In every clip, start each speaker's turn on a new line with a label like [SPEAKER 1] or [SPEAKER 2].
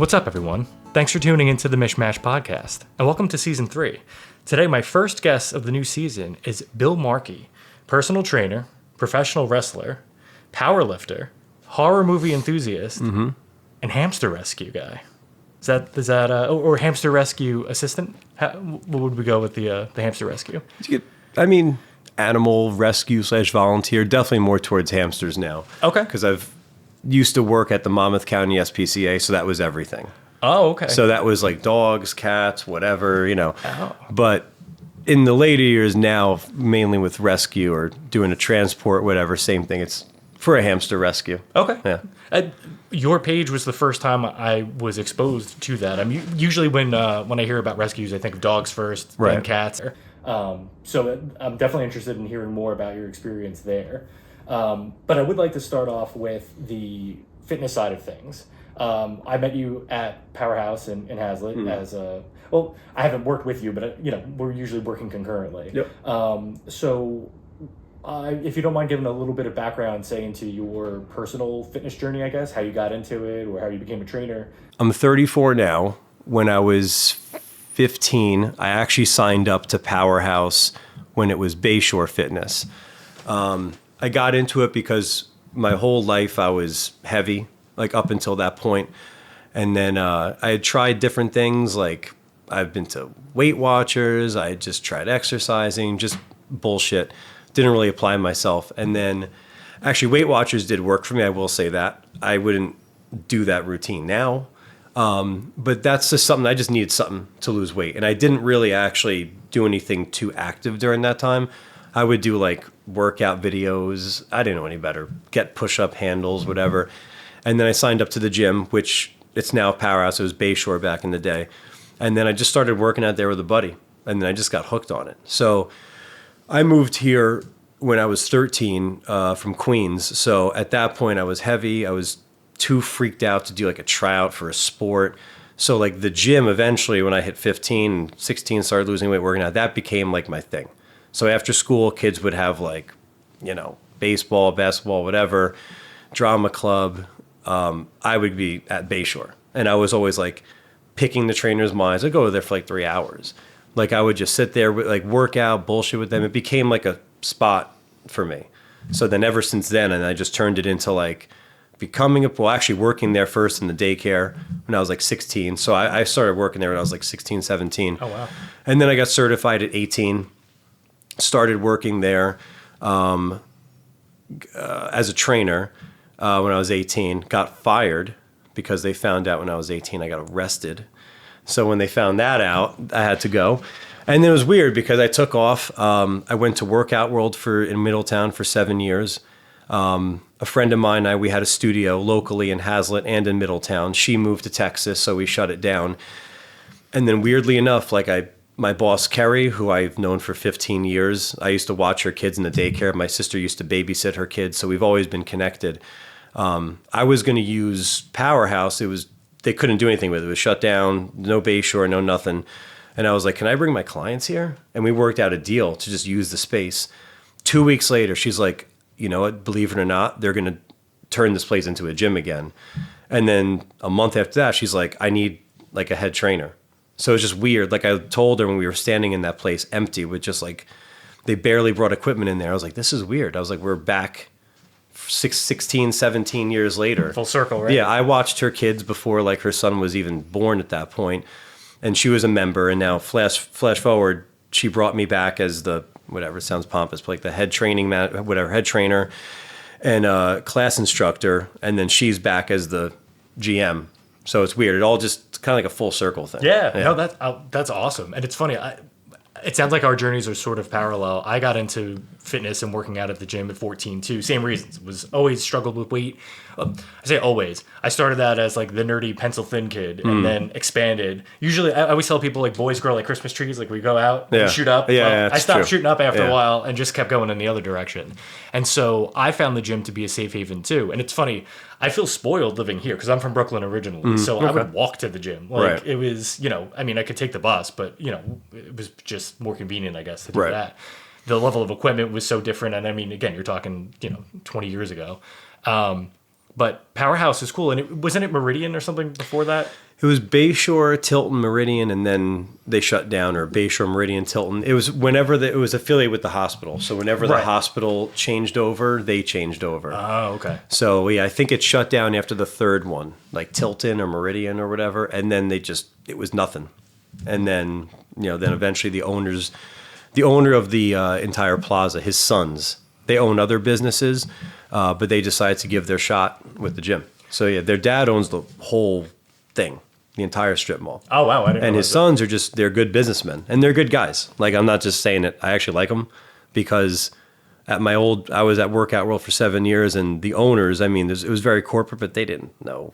[SPEAKER 1] What's up, everyone? Thanks for tuning into the Mishmash Podcast, and welcome to Season 3. Today, my first guest of the new season is Bill Marchi, personal trainer, professional wrestler, powerlifter, horror movie enthusiast, and hamster rescue guy. Is that or hamster rescue assistant? What would we go with the hamster rescue?
[SPEAKER 2] Animal rescue / volunteer, definitely more towards hamsters now.
[SPEAKER 1] Okay.
[SPEAKER 2] Because I've used to work at the Monmouth County SPCA, so that was everything.
[SPEAKER 1] Oh, okay.
[SPEAKER 2] So that was like dogs, cats, whatever,
[SPEAKER 1] Oh.
[SPEAKER 2] But in the later years now, mainly with rescue or doing a transport, whatever, same thing. It's for a hamster rescue.
[SPEAKER 1] Okay.
[SPEAKER 2] Yeah.
[SPEAKER 1] Your page was the first time I was exposed to that. Usually when I hear about rescues, I think of dogs first, then
[SPEAKER 2] Right.
[SPEAKER 1] cats. So I'm definitely interested in hearing more about your experience there. But I would like to start off with the fitness side of things. I met you at Powerhouse in Hazlitt as a... Well, I haven't worked with you, but we're usually working concurrently.
[SPEAKER 2] Yep.
[SPEAKER 1] If you don't mind giving a little bit of background, say, into your personal fitness journey, I guess, how you got into it or how you became a trainer.
[SPEAKER 2] I'm 34 now. When I was 15, I actually signed up to Powerhouse when it was Bayshore Fitness. I got into it because my whole life I was heavy, like up until that point. And then I had tried different things, like I've been to Weight Watchers, I just tried exercising, just bullshit. Didn't really apply myself. And then actually Weight Watchers did work for me, I will say that. I wouldn't do that routine now. But that's just something, I just needed something to lose weight. And I didn't really actually do anything too active during that time. I would do like workout videos. I didn't know any better. Get push-up handles, whatever. And then I signed up to the gym, which it's now Powerhouse. It was Bayshore back in the day. And then I just started working out there with a buddy. And then I just got hooked on it. So I moved here when I was 13 from Queens. So at that point I was heavy. I was too freaked out to do like a tryout for a sport. So like the gym eventually, when I hit 15, 16, started losing weight, working out, that became like my thing. So after school, kids would have like, baseball, basketball, whatever, drama club. I would be at Bayshore. And I was always like picking the trainers' minds. I'd go there for like 3 hours. Like I would just sit there, like work out, bullshit with them. It became like a spot for me. So then ever since then, and I just turned it into like actually working there first in the daycare when I was like 16. So I started working there when I was like 16, 17.
[SPEAKER 1] Oh, wow.
[SPEAKER 2] And then I got certified at 18, started working there as a trainer when I was 18, got fired because they found out when I was 18 I got arrested. So when they found that out, I had to go. And it was weird because I took off. I went to Workout World in Middletown for 7 years. A friend of mine and I, we had a studio locally in Hazlitt and in Middletown. She moved to Texas, so we shut it down. And then weirdly enough, my boss, Kerry, who I've known for 15 years, I used to watch her kids in the daycare. My sister used to babysit her kids, so we've always been connected. I was going to use Powerhouse. They couldn't do anything with it. It was shut down, no Bayshore, no nothing. And I was like, can I bring my clients here? And we worked out a deal to just use the space. 2 weeks later, she's like, you know what, believe it or not, they're going to turn this place into a gym again. And then a month after that, she's like, I need like a head trainer. So it's just weird. Like I told her when we were standing in that place empty with just like, they barely brought equipment in there. I was like, this is weird. I was like, we're back 16, 17 years later.
[SPEAKER 1] Full circle, right?
[SPEAKER 2] Yeah, I watched her kids before like her son was even born at that point. And she was a member. And now flash forward, she brought me back as the, whatever, it sounds pompous, but like the head head trainer and class instructor. And then she's back as the GM. So it's weird. It all just kind of like a full circle thing.
[SPEAKER 1] Yeah. No, that's awesome. And it's funny. It sounds like our journeys are sort of parallel. I got into fitness and working out at the gym at 14 too. Same reasons. Was always struggled with weight. I say always. I started out as like the nerdy pencil thin kid and then expanded. Usually I always tell people like boys grow like Christmas trees. Like we go out and shoot up.
[SPEAKER 2] Yeah,
[SPEAKER 1] I stopped
[SPEAKER 2] true.
[SPEAKER 1] shooting up after a while and just kept going in the other direction. And so I found the gym to be a safe haven too. And it's funny. I feel spoiled living here because I'm from Brooklyn originally. So I would walk to the gym. Like it was, I could take the bus, but it was just more convenient, I guess, to do that. The level of equipment was so different. And I mean, again, you're talking, 20 years ago. But Powerhouse is cool. And wasn't it Meridian or something before that?
[SPEAKER 2] It was Bayshore, Tilton, Meridian, and then they shut down, or Bayshore, Meridian, Tilton. It was whenever it was affiliated with the hospital. So whenever the hospital changed over, they changed over.
[SPEAKER 1] Oh, okay.
[SPEAKER 2] So yeah, I think it shut down after the third one, like Tilton or Meridian or whatever, and then it was nothing. And then then eventually the owner of the entire plaza, his sons, they own other businesses, but they decided to give their shot with the gym. So yeah, their dad owns the whole thing. The entire strip mall.
[SPEAKER 1] Oh, wow. I didn't
[SPEAKER 2] and his sons are they're good businessmen. And they're good guys. Like, I'm not just saying it. I actually like them because I was at Workout World for 7 years, and the owners, I mean, it was very corporate, but they didn't know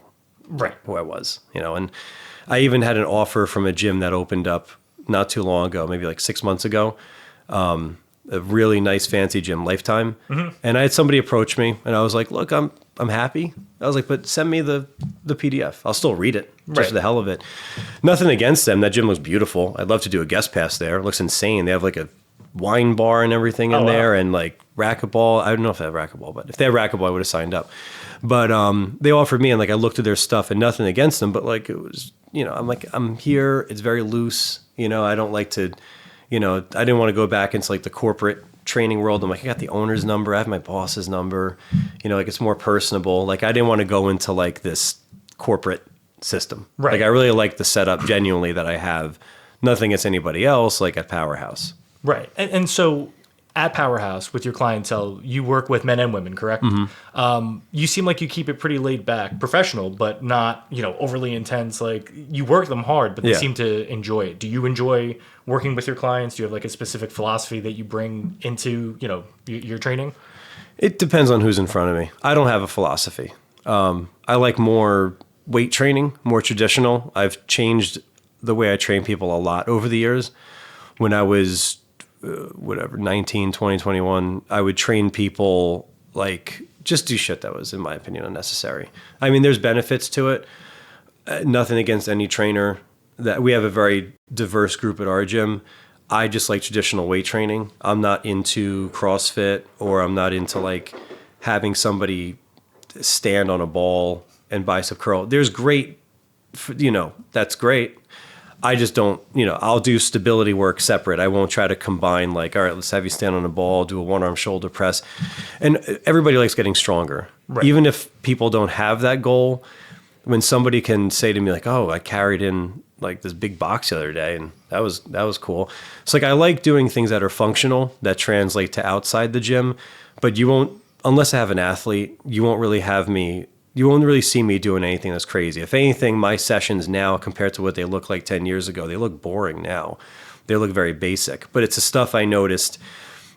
[SPEAKER 2] who I was, And I even had an offer from a gym that opened up not too long ago, maybe like 6 months ago, a really nice fancy gym, Lifetime. Mm-hmm. And I had somebody approach me, and I was like, look, I'm happy. I was like, but send me the PDF. I'll still read it just for the hell of it. Nothing against them. That gym looks beautiful. I'd love to do a guest pass there. It looks insane. They have like a wine bar and everything in there, and like racquetball. I don't know if they have racquetball, but if they have racquetball, I would have signed up. But they offered me, and like I looked at their stuff, and nothing against them, but like it was, I'm like, I'm here. It's very loose. I don't like to, I didn't want to go back into like the corporate training world. I'm like, I got the owner's number, I have my boss's number, like it's more personable. Like I didn't want to go into like this corporate system. Right. Like I really like the setup genuinely that I have. Nothing against anybody else, like at Powerhouse.
[SPEAKER 1] Right. And so at Powerhouse with your clientele, you work with men and women, correct? Mm-hmm. You seem like you keep it pretty laid back, professional, but not, overly intense. Like you work them hard, but they seem to enjoy it. Do you enjoy working with your clients? Do you have like a specific philosophy that you bring into, your training?
[SPEAKER 2] It depends on who's in front of me. I don't have a philosophy. I like more weight training, more traditional. I've changed the way I train people a lot over the years. When I was 19, 20, 21, I would train people like just do shit that was, in my opinion, unnecessary. I mean, there's benefits to it. Nothing against any trainer. That we have a very diverse group at our gym. I just like traditional weight training. I'm not into CrossFit, or I'm not into like having somebody stand on a ball and bicep curl. There's great, that's great. I just don't, I'll do stability work separate. I won't try to combine like, all right, let's have you stand on a ball, do a one-arm shoulder press. And everybody likes getting stronger. Right. Even if people don't have that goal, when somebody can say to me like, oh, I carried in like this big box the other day and that was cool. It's like, I like doing things that are functional, that translate to outside the gym, but you won't, unless I have an athlete, you won't really see me doing anything that's crazy. If anything, my sessions now compared to what they look like 10 years ago, they look boring now. They look very basic, but it's the stuff I noticed.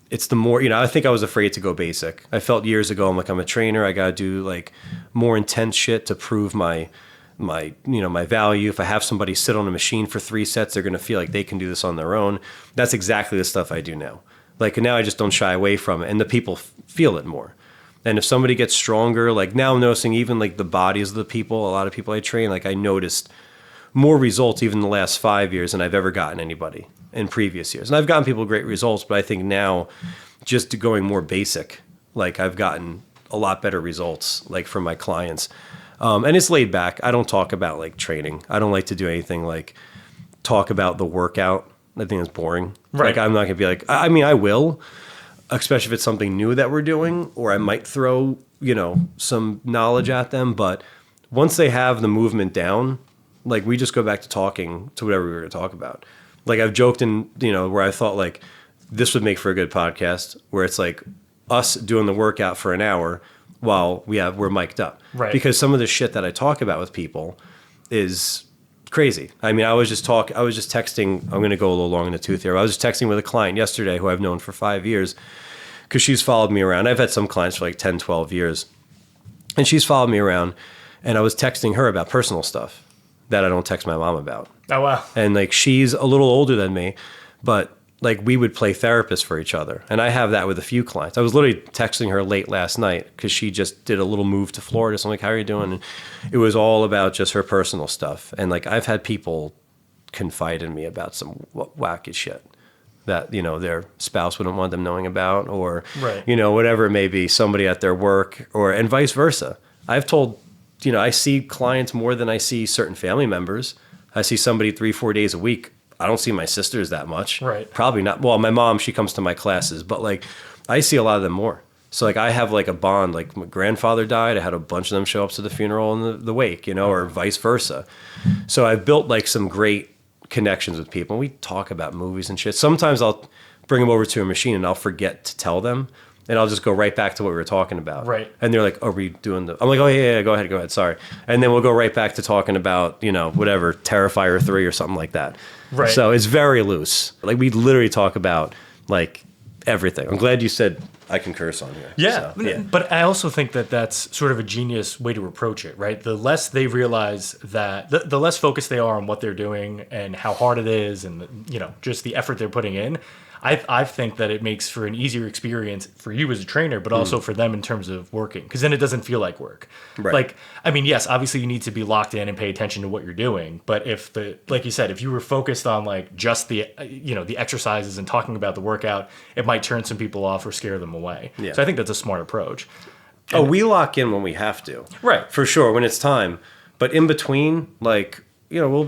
[SPEAKER 2] It's the more, I think I was afraid to go basic. I felt years ago, I'm a trainer. I got to do like more intense shit to prove my value. If I have somebody sit on a machine for 3 sets, they're going to feel like they can do this on their own. That's exactly the stuff I do now. Like now I just don't shy away from it, and the people feel it more. And if somebody gets stronger, like now I'm noticing even like the bodies of the people, a lot of people I train, like I noticed more results even in the last 5 years than I've ever gotten anybody in previous years. And I've gotten people great results, but I think now just going more basic, like I've gotten a lot better results like from my clients. And it's laid back. I don't talk about like training. I don't like to do anything like talk about the workout. I think it's boring. Right. Like I'm not gonna be like, I mean, I will, especially if it's something new that we're doing, or I might throw, some knowledge at them. But once they have the movement down, like we just go back to talking to whatever we were gonna talk about. Like I've joked in, where I thought like this would make for a good podcast, where it's like us doing the workout for an hour while we're mic'd up. Right. Because some of the shit that I talk about with people is crazy. I mean, I was just texting, I'm going to go a little long in the tooth here. I was just texting with a client yesterday who I've known for 5 years because she's followed me around. I've had some clients for like 10, 12 years. And she's followed me around, and I was texting her about personal stuff that I don't text my mom about. Oh, wow. And like she's a little older than me, but like we would play therapist for each other. And I have that with a few clients. I was literally texting her late last night because she just did a little move to Florida. So I'm like, how are you doing? And it was all about just her personal stuff. And like I've had people confide in me about some wacky shit that, their spouse wouldn't want them knowing about, or, right. Whatever it may be, somebody at their work, and vice versa. I've told, I see clients more than I see certain family members. I see somebody 3-4 days a week. I don't see my sisters that much.
[SPEAKER 1] Right.
[SPEAKER 2] Probably not. Well, my mom, she comes to my classes, but like I see a lot of them more. So like I have like a bond. Like my grandfather died. I had a bunch of them show up to the funeral and the wake, or vice versa. So I've built like some great connections with people. And we talk about movies and shit. Sometimes I'll bring them over to a machine and I'll forget to tell them. And I'll just go right back to what we were talking about.
[SPEAKER 1] Right.
[SPEAKER 2] And they're like, "Oh, are we doing the..." I'm like, "Oh, yeah, go ahead, sorry." And then we'll go right back to talking about, whatever, Terrifier 3 or something like that.
[SPEAKER 1] Right.
[SPEAKER 2] So it's very loose. Like, we literally talk about, like, everything. I'm glad you said I can curse on here.
[SPEAKER 1] Yeah.
[SPEAKER 2] So, yeah.
[SPEAKER 1] But I also think that that's sort of a genius way to approach it, right? The less they realize that, the less focused they are on what they're doing and how hard it is and, just the effort they're putting in. I think that it makes for an easier experience for you as a trainer, but also for them in terms of working, because then it doesn't feel like work.
[SPEAKER 2] Right.
[SPEAKER 1] Like, I mean, yes, obviously you need to be locked in and pay attention to what you're doing. But if like you said, if you were focused on like just the, the exercises and talking about the workout, it might turn some people off or scare them away.
[SPEAKER 2] Yeah.
[SPEAKER 1] So I think that's a smart approach.
[SPEAKER 2] Oh, we lock in when we have to.
[SPEAKER 1] Right.
[SPEAKER 2] For sure, when it's time. But in between, like, we'll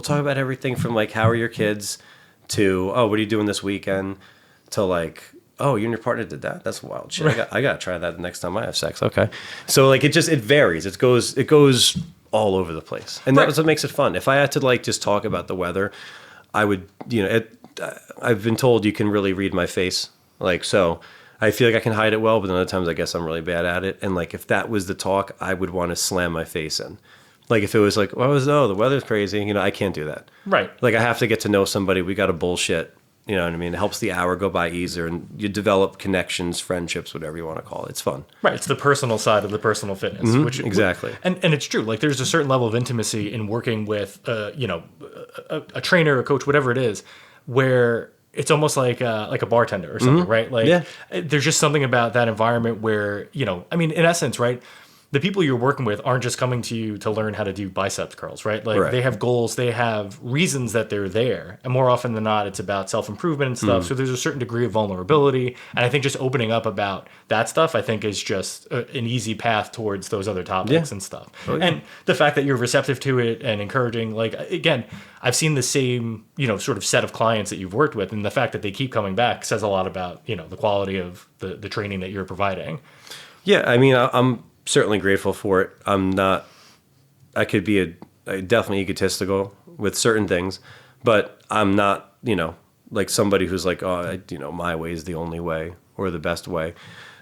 [SPEAKER 2] talk about everything from like, how are your kids, to, oh, what are you doing this weekend, to like, oh, you and your partner did that. That's wild shit.
[SPEAKER 1] Right.
[SPEAKER 2] I got to try that the next time I have sex. Okay. So like, it varies. It goes all over the place. And that's what makes it fun. If I had to like just talk about the weather, I would, I've been told you can really read my face. Like, so I feel like I can hide it well, but then other times I guess I'm really bad at it. And like, if that was the talk, I would want to slam my face in. Like if it was like, the weather's crazy, I can't do that.
[SPEAKER 1] Right.
[SPEAKER 2] Like I have to get to know somebody. We got to bullshit. You know what I mean? It helps the hour go by easier, and you develop connections, friendships, whatever you want to call it. It's fun.
[SPEAKER 1] Right. It's the personal side of the personal fitness. Which
[SPEAKER 2] exactly.
[SPEAKER 1] And it's true. Like there's a certain level of intimacy in working with, a trainer, a coach, whatever it is, where it's almost like a bartender or something, right? Like there's just something about that environment where, in essence, right? The people you're working with aren't just coming to you to learn how to do biceps curls, right? Like they have goals, they have reasons that they're there. And more often than not, it's about self-improvement and stuff. So there's a certain degree of vulnerability. And I think just opening up about that stuff, I think is just an easy path towards those other topics and stuff. Oh, yeah. And the fact that you're receptive to it and encouraging, like, again, I've seen the same, sort of set of clients that you've worked with. And the fact that they keep coming back says a lot about, the quality of the training that you're providing.
[SPEAKER 2] Yeah, I mean, I'm certainly grateful for it. I could be definitely egotistical with certain things, but I'm not, like somebody who's like, oh, my way is the only way or the best way.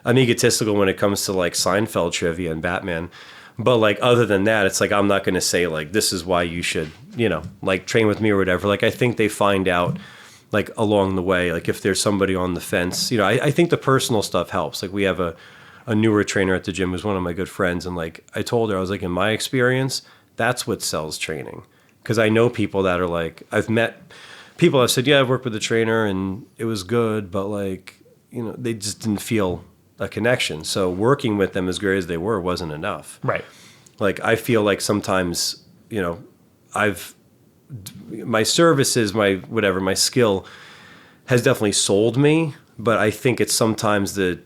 [SPEAKER 2] I'm egotistical when it comes to like Seinfeld trivia and Batman. But like, other than that, it's like, I'm not going to say like, this is why you should, like train with me or whatever. Like, I think they find out like along the way, like if there's somebody on the fence, I think the personal stuff helps. Like we have a newer trainer at the gym who's one of my good friends. And like, I told her, I was like, in my experience, that's what sells training. Cause I know people that are like, I've met people that said, yeah, I've worked with a trainer and it was good, but like, they just didn't feel a connection. So working with them as great as they were wasn't enough.
[SPEAKER 1] Right.
[SPEAKER 2] Like, I feel like sometimes, my services, my skill has definitely sold me, but I think it's sometimes the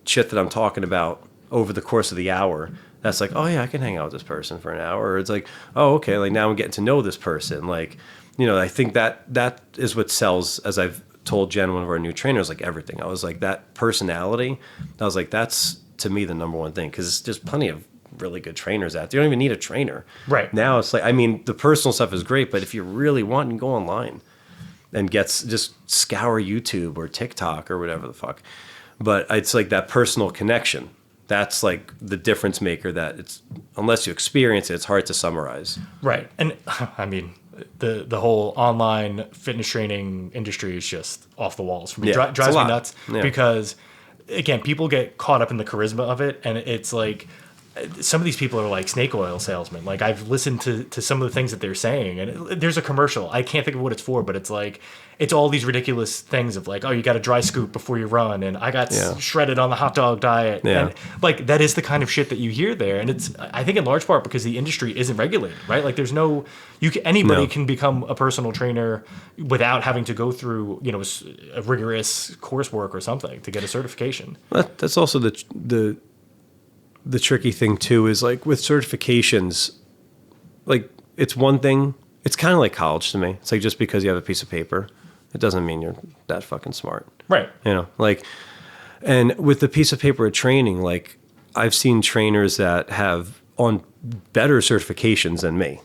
[SPEAKER 2] shit that I'm talking about over the course of the hour that's like, oh yeah, I can hang out with this person for an hour. Or it's like, oh, okay, like now I'm getting to know this person. Like, I think that is what sells, as I've told Jen, one of our new trainers, like everything. I was like, that personality, I was like, that's to me the number one thing, because there's plenty of really good trainers out there. You don't even need a trainer. Right. Now it's like, the personal stuff is great, but if you really want, you can go online and just scour YouTube or TikTok or whatever the fuck. But it's like that personal connection. That's like the difference maker, that it's, unless you experience it, it's hard to summarize.
[SPEAKER 1] Right. And I mean, the whole online fitness training industry is just off the walls for me.
[SPEAKER 2] Yeah,
[SPEAKER 1] Drives me nuts because, again, people get caught up in the charisma of it. And it's like, some of these people are like snake oil salesmen. Like, I've listened to some of the things that they're saying, and there's a commercial. I can't think of what it's for, but it's like, it's all these ridiculous things of like, oh, you got to dry scoop before you run, and I got shredded on the hot dog diet. Yeah. And like, that is the kind of shit that you hear there. And it's, I think in large part because the industry isn't regulated, right? Like there's anybody can become a personal trainer without having to go through, a rigorous coursework or something to get a certification.
[SPEAKER 2] That's also the the tricky thing too is like with certifications, like it's one thing. It's kind of like college to me. It's like just because you have a piece of paper, it doesn't mean you're that fucking smart.
[SPEAKER 1] Right.
[SPEAKER 2] You know, like, and with the piece of paper of training, like I've seen trainers that have on better certifications than me,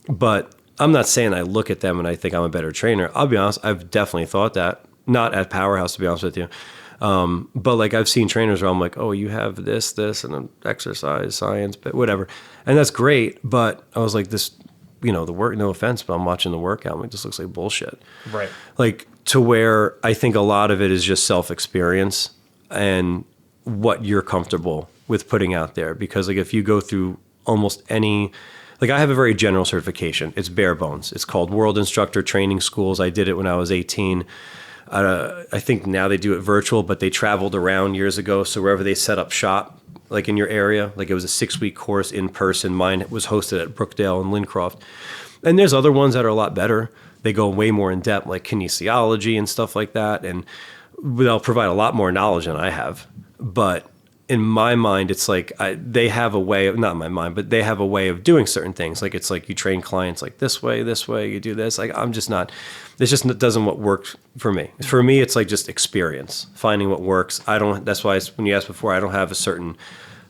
[SPEAKER 2] but I'm not saying I look at them and I think I'm a better trainer. I'll be honest, I've definitely thought that, not at Powerhouse, to be honest with you. But like I've seen trainers where I'm like, oh, you have this, and an exercise, science, but whatever. And that's great. But I was like, this, you know, the work, no offense, but I'm watching the workout. I'm like, this looks like bullshit.
[SPEAKER 1] Right.
[SPEAKER 2] Like to where I think a lot of it is just self-experience and what you're comfortable with putting out there. Because like if you go through almost any, like I have a very general certification. It's bare bones. It's called World Instructor Training Schools. I did it when I was 18. I think now they do it virtual, but they traveled around years ago. So wherever they set up shop, like in your area, like it was a 6-week course in person. Mine was hosted at Brookdale and Lincroft. And there's other ones that are a lot better. They go way more in depth, like kinesiology and stuff like that. And they'll provide a lot more knowledge than I have. But in my mind, it's like they have a way of, not in my mind, but they have a way of doing certain things. Like it's like you train clients like this way, you do this. Like I'm just not, it's just doesn't what works for me. For me, it's like just experience, finding what works. That's why when you asked before, I don't have a certain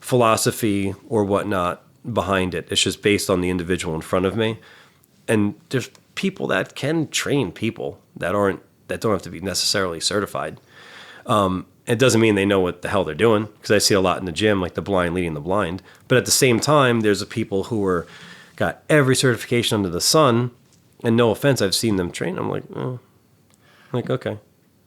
[SPEAKER 2] philosophy or whatnot behind it. It's just based on the individual in front of me. And there's people that can train people that don't have to be necessarily certified. It doesn't mean they know what the hell they're doing, because I see a lot in the gym, like the blind leading the blind. But at the same time, there's a people who got every certification under the sun, and no offense, I've seen them train. I'm like, oh, like okay,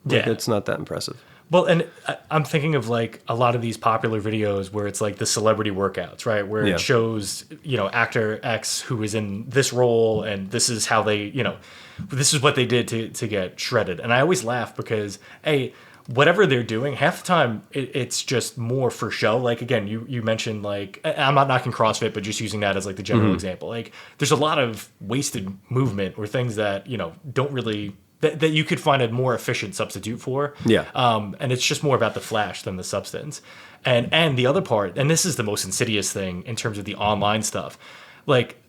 [SPEAKER 2] like,
[SPEAKER 1] yeah,
[SPEAKER 2] it's not that impressive.
[SPEAKER 1] Well, and I'm thinking of like a lot of these popular videos where it's like the celebrity workouts, right? Where it shows, you know, actor X who is in this role, and this is how they, you know, this is what they did to get shredded. And I always laugh because, whatever they're doing, half the time it's just more for show. Like, again, you mentioned, like, I'm not knocking CrossFit, but just using that as like the general example. Like, there's a lot of wasted movement or things that, you know, don't really, that you could find a more efficient substitute for.
[SPEAKER 2] Yeah.
[SPEAKER 1] And it's just more about the flash than the substance. And the other part, and this is the most insidious thing in terms of the online stuff, like,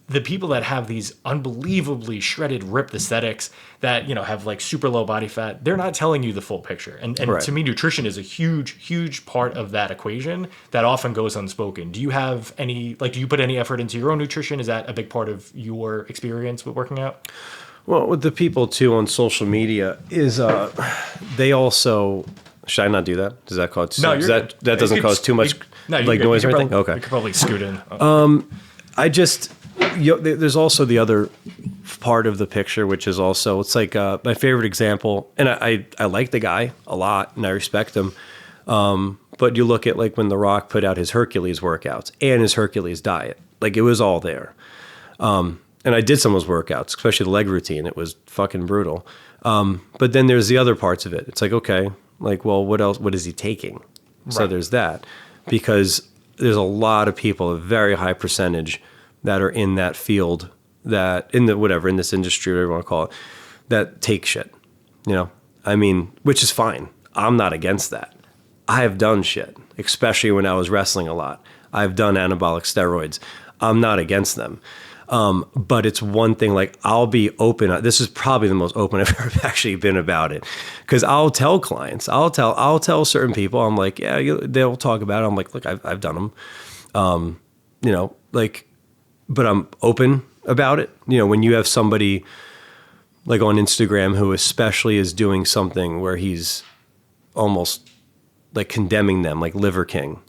[SPEAKER 1] the people that have these unbelievably shredded, ripped aesthetics that, you know, have like super low body fat, they're not telling you the full picture. And
[SPEAKER 2] right.
[SPEAKER 1] To me, nutrition is a huge, huge part of that equation that often goes unspoken. Do you have any, like, do you put any effort into your own nutrition? Is that a big part of your experience with working out?
[SPEAKER 2] Well, with the people too on social media is they also, should I not do that? Does that cause,
[SPEAKER 1] no,
[SPEAKER 2] that doesn't cause too much like noise or anything? Okay.
[SPEAKER 1] You could probably scoot in.
[SPEAKER 2] I just, there's also the other part of the picture, which is also, it's like my favorite example, and I like the guy a lot and I respect him. But you look at like when The Rock put out his Hercules workouts and his Hercules diet, like it was all there. And I did some of those workouts, especially the leg routine. It was fucking brutal. But then there's the other parts of it. It's like, okay, like, well, what else, what is he taking? Right. So there's that, because there's a lot of people, a very high percentage that are in that field, that in the whatever, in this industry, whatever you want to call it, that take shit, you know? I mean, which is fine. I'm not against that. I have done shit, especially when I was wrestling a lot. I've done anabolic steroids. I'm not against them. But it's one thing, like I'll be open. This is probably the most open I've ever actually been about it. Cause I'll tell clients, I'll tell certain people, I'm like, yeah, they'll talk about it. I'm like, look, I've done them. You know, like, but I'm open about it. You know, when you have somebody like on Instagram who especially is doing something where he's almost like condemning them, like Liver King.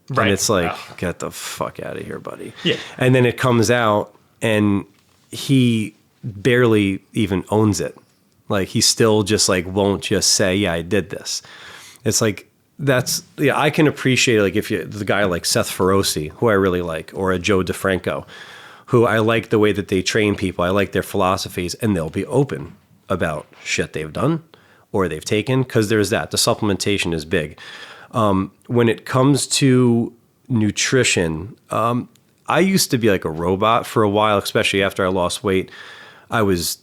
[SPEAKER 2] Right. And it's like, get the fuck out of here, buddy.
[SPEAKER 1] Yeah.
[SPEAKER 2] And then it comes out and he barely even owns it. Like he still just like won't just say, yeah, I did this. It's like, I can appreciate like if you, the guy like Seth Feroce, who I really like, or a Joe DeFranco, who I like the way that they train people. I like their philosophies, and they'll be open about shit they've done or they've taken, because there's that. The supplementation is big. When it comes to nutrition, I used to be like a robot for a while, especially after I lost weight. I was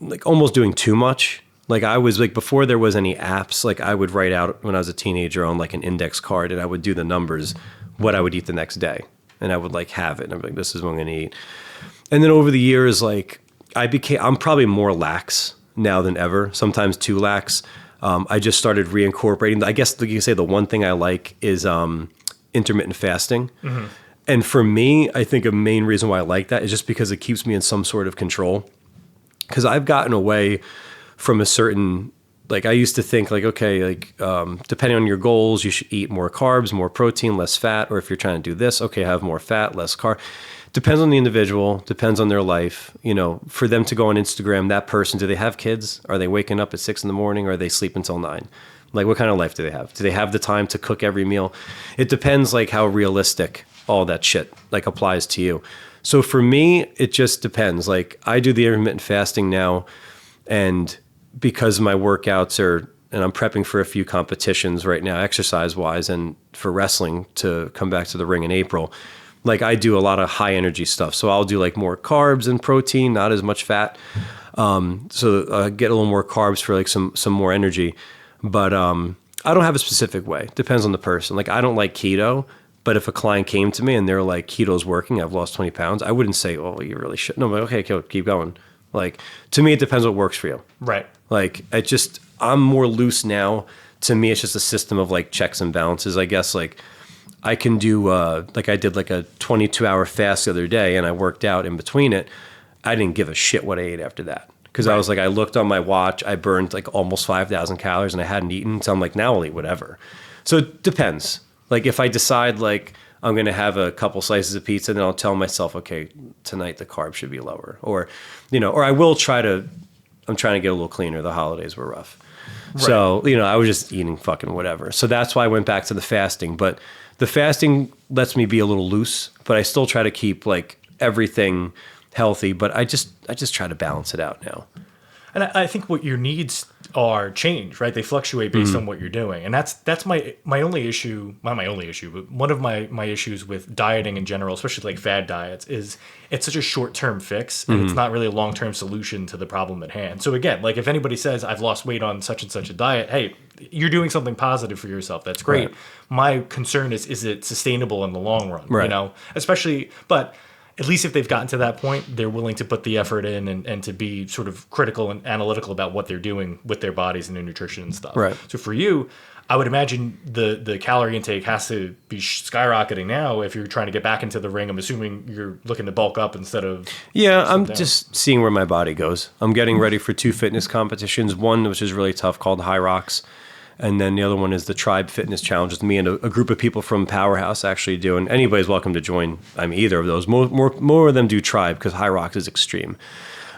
[SPEAKER 2] like almost doing too much. Like I was like, before there was any apps, like I would write out when I was a teenager on like an index card, and I would do the numbers, what I would eat the next day. And I would like have it. And I'm like, this is what I'm going to eat. And then over the years, like I'm probably more lax now than ever, sometimes too lax. I just started reincorporating. I guess you can say the one thing I like is intermittent fasting. Mm-hmm. And for me, I think a main reason why I like that is just because it keeps me in some sort of control. Because I've gotten away from a certain, like I used to think like, okay, like depending on your goals, you should eat more carbs, more protein, less fat. Or if you're trying to do this, okay, have more fat, less carb. Depends on the individual, depends on their life. You know, for them to go on Instagram, that person, do they have kids? Are they waking up at 6 a.m. or are they sleep until 9? Like what kind of life do they have? Do they have the time to cook every meal? It depends like how realistic all that shit like applies to you. So for me, it just depends. Like I do the intermittent fasting now, and because my workouts are, and I'm prepping for a few competitions right now, exercise wise, and for wrestling to come back to the ring in April, like I do a lot of high energy stuff. So I'll do like more carbs and protein, not as much fat. So I get a little more carbs for like some more energy, but I don't have a specific way. Depends on the person. Like I don't like keto. But if a client came to me and they're like, keto's working, I've lost 20 pounds, I wouldn't say, oh, you really should. No, but okay, keep going. Like, to me, it depends what works for you.
[SPEAKER 1] Right.
[SPEAKER 2] Like, I'm more loose now. To me, it's just a system of like checks and balances. I guess like I can do, like I did like a 22-hour fast the other day and I worked out in between it. I didn't give a shit what I ate after that. Because I was like, I looked on my watch, I burned like almost 5,000 calories and I hadn't eaten. So I'm like, now I'll eat whatever. So it depends. Like if I decide like I'm going to have a couple slices of pizza, then I'll tell myself, okay, tonight the carbs should be lower. Or, you know, or I will I'm trying to get a little cleaner. The holidays were rough. Right. So, you know, I was just eating fucking whatever. So that's why I went back to the fasting. But the fasting lets me be a little loose, but I still try to keep like everything healthy. But I just try to balance it out now.
[SPEAKER 1] And I think what your needs are change, right? They fluctuate based on what you're doing. And that's my only issue, not my only issue, but one of my issues with dieting in general, especially like fad diets, is it's such a short-term fix and it's not really a long-term solution to the problem at hand. So again, like if anybody says I've lost weight on such and such a diet, hey, you're doing something positive for yourself. That's great. Right. My concern is it sustainable in the long run? Right. You know, especially, but at least if they've gotten to that point, they're willing to put the effort in and to be sort of critical and analytical about what they're doing with their bodies and their nutrition and stuff. Right. So for you, I would imagine the calorie intake has to be skyrocketing now if you're trying to get back into the ring. I'm assuming you're looking to bulk up instead of...
[SPEAKER 2] Yeah, I'm just seeing where my body goes. I'm getting ready for 2 fitness competitions, one which is really tough called High Rocks. And then the other one is the Tribe Fitness Challenge with me and a group of people from Powerhouse actually do. And anybody's welcome to join. I mean, either of those. More of them do Tribe because High Rocks is extreme.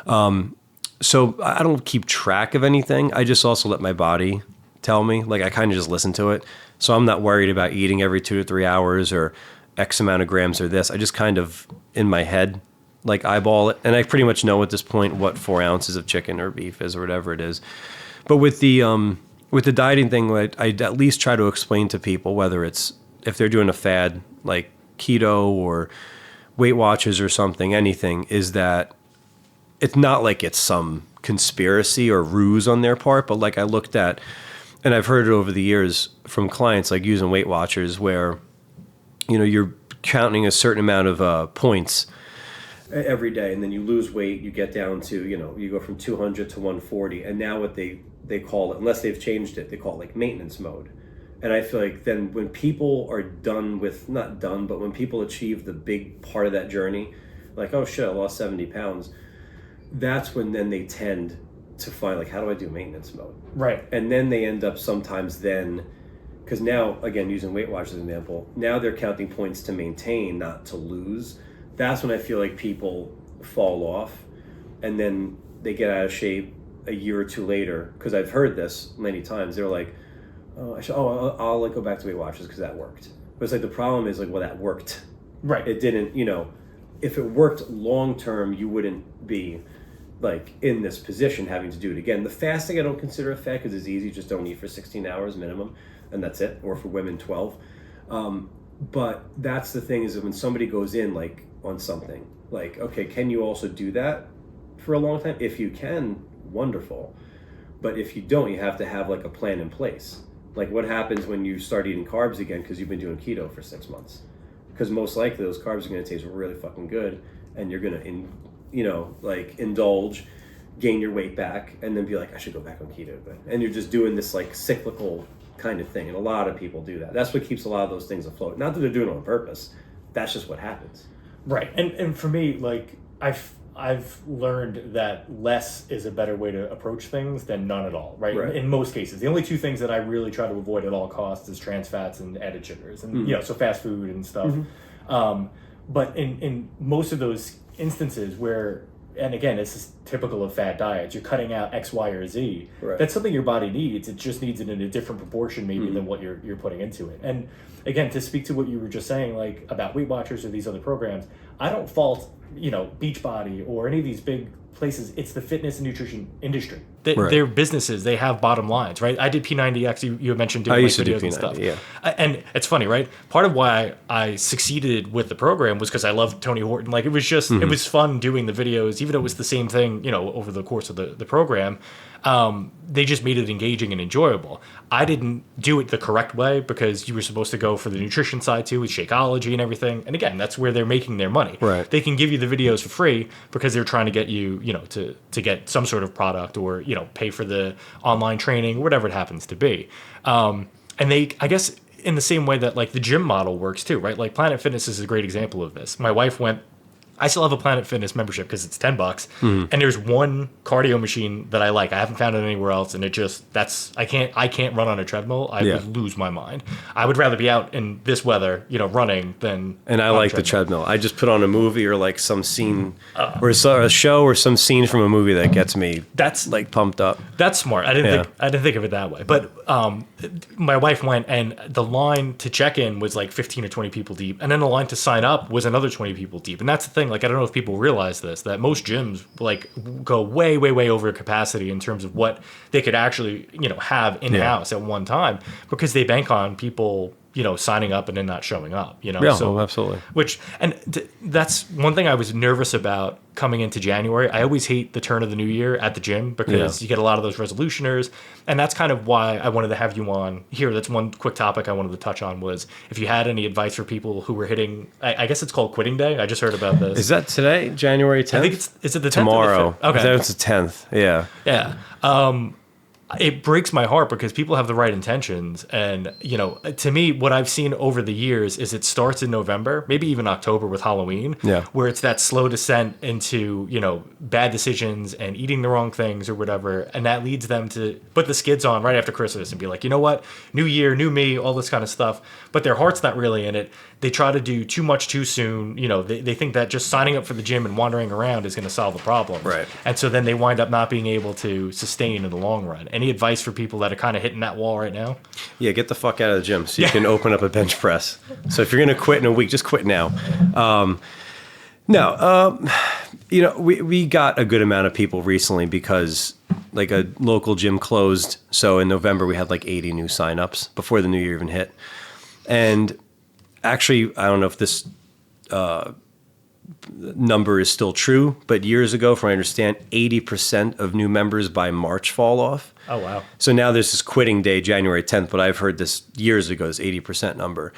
[SPEAKER 2] So I don't keep track of anything. I just also let my body tell me. Like I kind of just listen to it. So I'm not worried about eating every 2 to 3 hours or X amount of grams or this. I just kind of in my head like eyeball it. And I pretty much know at this point what 4 ounces of chicken or beef is or whatever it is. But with the dieting thing, I at least try to explain to people, whether it's if they're doing a fad like keto or Weight Watchers or something, anything, is that it's not like it's some conspiracy or ruse on their part, but like I looked at, and I've heard it over the years from clients, like using Weight Watchers, where, you know, you're counting a certain amount of points every day, and then you lose weight, you get down to, you know, you go from 200 to 140, and now what they call it, unless they've changed it, they call it like maintenance mode. And I feel like then when people are done with, not done, but when people achieve the big part of that journey, like, oh shit, I lost 70 pounds, that's when then they tend to find like, how do I do maintenance mode?
[SPEAKER 1] Right.
[SPEAKER 2] And then they end up sometimes then, because now, again, using Weight Watchers as an example, now they're counting points to maintain, not to lose. That's when I feel like people fall off and then they get out of shape a year or two later, because I've heard this many times. They're like, I'll like go back to Weight Watchers because that worked. But it's like the problem is like, well, that worked.
[SPEAKER 1] Right.
[SPEAKER 2] It didn't, you know, if it worked long term, you wouldn't be like in this position having to do it again. The fasting I don't consider a fad because it's easy. Just don't eat for 16 hours minimum, and that's it. Or for women, 12. But that's the thing, is that when somebody goes in like on something, like, okay, can you also do that for a long time? If you can, wonderful. But if you don't, you have to have like a plan in place. Like what happens when you start eating carbs again because you've been doing keto for 6 months? Because most likely those carbs are going to taste really fucking good, and you're going to, like indulge, gain your weight back, and then be like, I should go back on keto. And you're just doing this like cyclical kind of thing, and a lot of people do that. That's what keeps a lot of those things afloat. Not that they're doing it on purpose. That's just what happens.
[SPEAKER 1] Right. And for me, like I've learned that less is a better way to approach things than none at all, right? In most cases. The only two things that I really try to avoid at all costs is trans fats and added sugars, and so fast food and stuff. But in most of those instances where, and again, this is typical of fad diets, you're cutting out X, Y, or Z. Right. That's something your body needs. It just needs it in a different proportion maybe than what you're putting into it. And again, to speak to what you were just saying, like about Weight Watchers or these other programs, I don't fault, Beachbody or any of these big places. It's the fitness and nutrition industry. They're businesses. They have bottom lines, right? I did P90X. You mentioned doing videos and stuff. Yeah. And it's funny, right? Part of why I succeeded with the program was because I loved Tony Horton. Like it was just, it was fun doing the videos, even though it was the same thing, over the course of the program. They just made it engaging and enjoyable. I didn't do it the correct way because you were supposed to go for the nutrition side too with Shakeology and everything. And again, that's where they're making their money. Right. They can give you the videos for free because they're trying to get you, to get some sort of product or, pay for the online training, whatever it happens to be. And they, I guess, in the same way that like the gym model works too, right? Like Planet Fitness is a great example of this. My wife I still have a Planet Fitness membership because it's $10, and there's one cardio machine that I like. I haven't found it anywhere else, and I can't run on a treadmill. I would lose my mind. I would rather be out in this weather, running than. And
[SPEAKER 2] I like the treadmill. I just put on a movie or like some scene, or a show or some scene from a movie that gets me. That's like pumped up.
[SPEAKER 1] That's smart. I didn't think of it that way. But my wife went, and the line to check in was like 15 or 20 people deep, and then the line to sign up was another 20 people deep, and that's the thing. Like, I don't know if people realize this, that most gyms like go way, way, way over capacity in terms of what they could actually, have in-house at one time because they bank on people, signing up and then not showing up,
[SPEAKER 2] Yeah, so, absolutely.
[SPEAKER 1] That's one thing I was nervous about coming into January. I always hate the turn of the new year at the gym because you get a lot of those resolutioners. And that's kind of why I wanted to have you on here. That's one quick topic I wanted to touch on was if you had any advice for people who were hitting, I guess it's called quitting day. I just heard about this.
[SPEAKER 2] Is that today, January 10th?
[SPEAKER 1] I think is it the 10th?
[SPEAKER 2] Tomorrow.
[SPEAKER 1] Okay.
[SPEAKER 2] It's the 10th. Yeah.
[SPEAKER 1] Yeah. It breaks my heart because people have the right intentions. And, to me, what I've seen over the years is it starts in November, maybe even October with Halloween, where it's that slow descent into, bad decisions and eating the wrong things or whatever. And that leads them to put the skids on right after Christmas and be like, you know what? New year, new me, all this kind of stuff. But their heart's not really in it. They try to do too much too soon. They think that just signing up for the gym and wandering around is going to solve the problem.
[SPEAKER 2] Right.
[SPEAKER 1] And so then they wind up not being able to sustain in the long run. Any advice for people that are kind of hitting that wall right now?
[SPEAKER 2] Yeah, get the fuck out of the gym so you can open up a bench press. So if you're going to quit in a week, just quit now. We got a good amount of people recently because like a local gym closed. So in November, we had like 80 new signups before the new year even hit. And actually, I don't know if this number is still true, but years ago, from what I understand, 80% of new members by March fall off.
[SPEAKER 1] Oh, wow.
[SPEAKER 2] So now there's this quitting day, January 10th, but I've heard this years ago, this 80% number.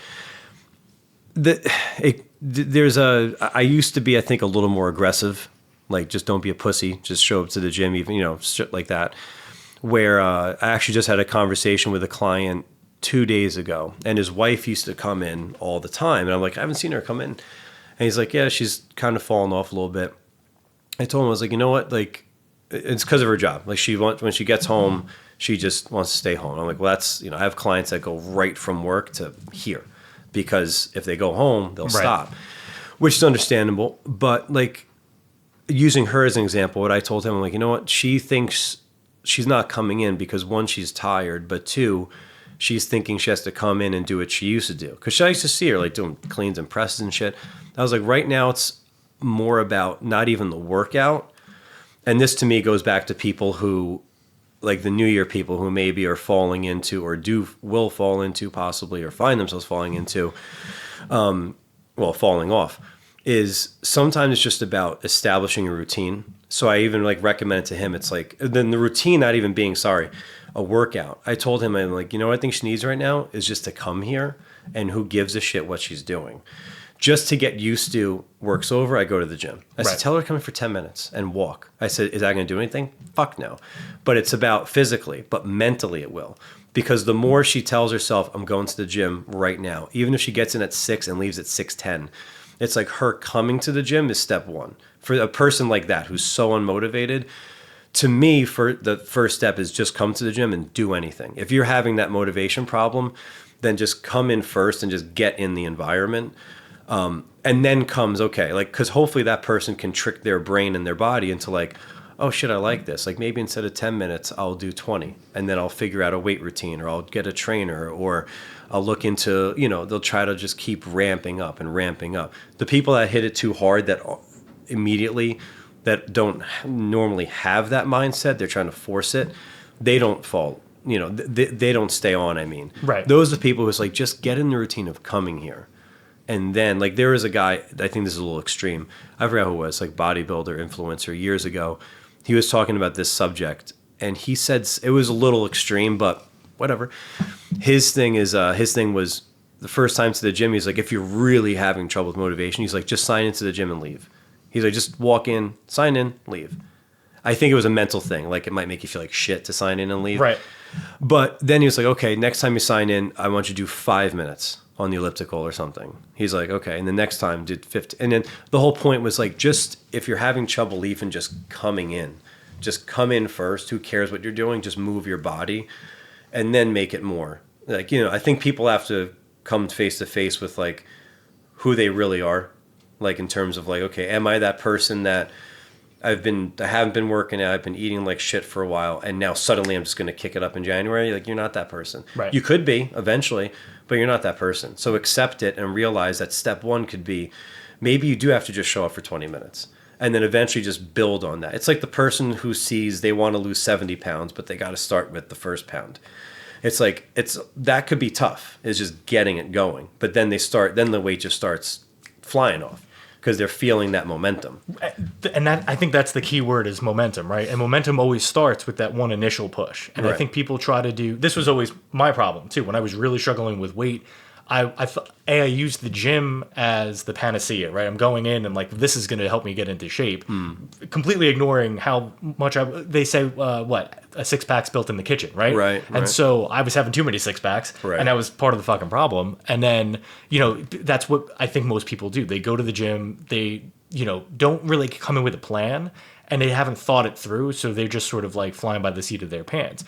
[SPEAKER 2] I used to be, I think, a little more aggressive, like just don't be a pussy, just show up to the gym, even, shit like that, where I actually just had a conversation with a client 2 days ago, and his wife used to come in all the time, and I'm like, I haven't seen her come in. And he's like, yeah, she's kind of fallen off a little bit. I told him, I was like, you know what? Like, it's because of her job. Like, when she gets home, she just wants to stay home. I'm like, well, that's, I have clients that go right from work to here because if they go home, they'll stop, which is understandable. But like, using her as an example, what I told him, I'm like, you know what? She thinks she's not coming in because one, she's tired, but two, she's thinking she has to come in and do what she used to do. Because I used to see her like doing cleans and presses and shit. I was like, right now it's more about not even the workout. And this to me goes back to people who, like the New Year people who maybe are falling into or will fall into possibly or find themselves falling into, falling off, is sometimes it's just about establishing a routine. So I even like recommend it to him. It's like, then the routine, not even being, a workout. I told him, I'm like, you know what I think she needs right now is just to come here, and who gives a shit what she's doing. Just to get used to, work's over, I go to the gym. I said, tell her to come in for 10 minutes and walk. I said, is that going to do anything? Fuck no. But it's about physically, but mentally it will. Because the more she tells herself, I'm going to the gym right now, even if she gets in at 6 and leaves at 6:10, it's like her coming to the gym is step one. For a person like that who's so unmotivated, to me, for the first step is just come to the gym and do anything. If you're having that motivation problem, then just come in first and just get in the environment. And then comes, okay, like, because hopefully that person can trick their brain and their body into like, oh shit, I like this. Like maybe instead of 10 minutes, I'll do 20, and then I'll figure out a weight routine, or I'll get a trainer, or I'll look into, they'll try to just keep ramping up and ramping up. The people that hit it too hard that immediately, that don't normally have that mindset, they're trying to force it, they don't fall, they don't stay on, I mean.
[SPEAKER 1] Right.
[SPEAKER 2] Those are the people who's like, just get in the routine of coming here. And then, like, there was a guy, I think this is a little extreme, I forgot who it was, like bodybuilder, influencer, years ago. He was talking about this subject, and he said it was a little extreme, but whatever. His thing was the first time to the gym, he's like, if you're really having trouble with motivation, he's like, just sign into the gym and leave. He's like, just walk in, sign in, leave. I think it was a mental thing. Like, it might make you feel like shit to sign in and leave.
[SPEAKER 1] Right.
[SPEAKER 2] But then he was like, okay, next time you sign in, I want you to do 5 minutes on the elliptical or something. He's like, okay. And the next time did 50. And then the whole point was like, just if you're having trouble leaving, just coming in, just come in first. Who cares what you're doing? Just move your body and then make it more. Like, I think people have to come face to face with like who they really are. Like in terms of like, okay, am I that person that I haven't been working out, I've been eating like shit for a while, and now suddenly I'm just going to kick it up in January? Like, you're not that person.
[SPEAKER 1] Right.
[SPEAKER 2] You could be eventually, but you're not that person. So accept it and realize that step one could be, maybe you do have to just show up for 20 minutes and then eventually just build on that. It's like the person who sees they want to lose 70 pounds, but they got to start with the first pound. It's like, that could be tough. It's just getting it going. But then then the weight just starts flying off, because they're feeling that momentum.
[SPEAKER 1] And I think that's the key word, is momentum, right? And momentum always starts with that one initial push. And
[SPEAKER 2] right.
[SPEAKER 1] I think people try to do, this was always my problem too. When I was really struggling with weight, I thought, I used the gym as the panacea, right? I'm going in and like, this is going to help me get into shape. Completely ignoring how much they say, a 6-pack's built in the kitchen, right?
[SPEAKER 2] Right.
[SPEAKER 1] And so I was having too many 6-packs,
[SPEAKER 2] right.
[SPEAKER 1] and that was part of the fucking problem. And then, that's what I think most people do. They go to the gym, they, don't really come in with a plan, and they haven't thought it through. So they're just sort of like flying by the seat of their pants.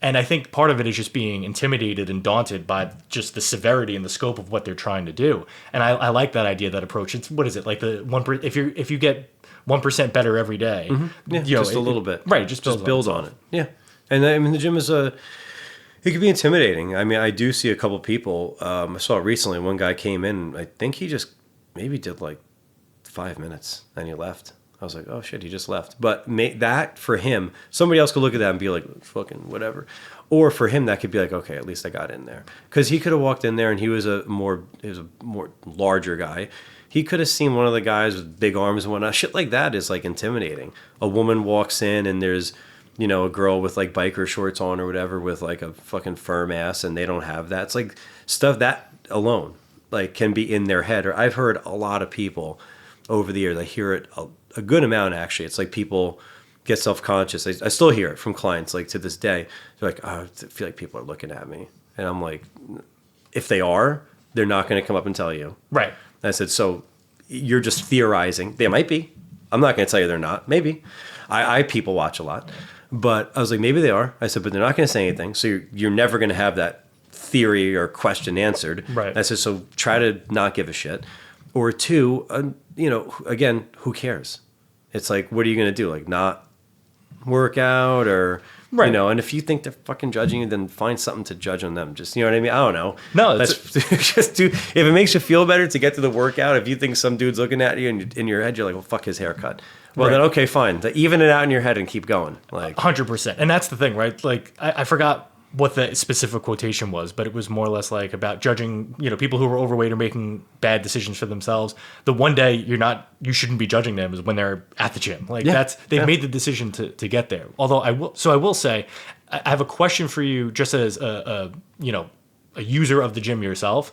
[SPEAKER 1] And I think part of it is just being intimidated and daunted by just the severity and the scope of what they're trying to do. And I like that idea, that approach. It's, what is it, like the 1%? If you get 1% better every day,
[SPEAKER 2] yeah, just a little bit,
[SPEAKER 1] right? Just
[SPEAKER 2] build on it. Yeah, and I mean the gym is it can be intimidating. I mean, I do see a couple people. I saw it recently. One guy came in. I think he just maybe did like 5 minutes and he left. I was like, oh shit, he just left. But that for him, somebody else could look at that and be like, fucking whatever. Or for him, that could be like, okay, at least I got in there. Because he could have walked in there and he was a more larger guy. He could have seen one of the guys with big arms and whatnot. Shit like that is like intimidating. A woman walks in and there's, a girl with like biker shorts on or whatever with like a fucking firm ass, and they don't have that. It's like stuff that alone like can be in their head. Or I've heard a lot of people over the years, I hear it a good amount actually. It's like people get self-conscious. I still hear it from clients like to this day. They're like, oh, I feel like people are looking at me. And I'm like, if they are, they're not going to come up and tell you.
[SPEAKER 1] Right.
[SPEAKER 2] And I said, so you're just theorizing. They might be. I'm not going to tell you they're not. Maybe. I people watch a lot. But I was like, maybe they are. I said, but they're not going to say anything. So you're never going to have that theory or question answered.
[SPEAKER 1] Right.
[SPEAKER 2] And I said, so try to not give a shit. Or two, again, who cares? It's like, what are you going to do? Like not work out or,
[SPEAKER 1] right.
[SPEAKER 2] And if you think they're fucking judging you, then find something to judge on them. Just, you know what I mean? I don't know.
[SPEAKER 1] No,
[SPEAKER 2] that's just do. If it makes you feel better to get to the workout, if you think some dude's looking at you and in your head, you're like, well, fuck his haircut. Well, then, okay, fine. Even it out in your head and keep going. Like
[SPEAKER 1] 100%. And that's the thing, right? Like I forgot what the specific quotation was, but it was more or less like about judging, people who were overweight or making bad decisions for themselves. The one day you shouldn't be judging them is when they're at the gym. Like they've made the decision to get there. Although I will say, I have a question for you, just as a user of the gym yourself.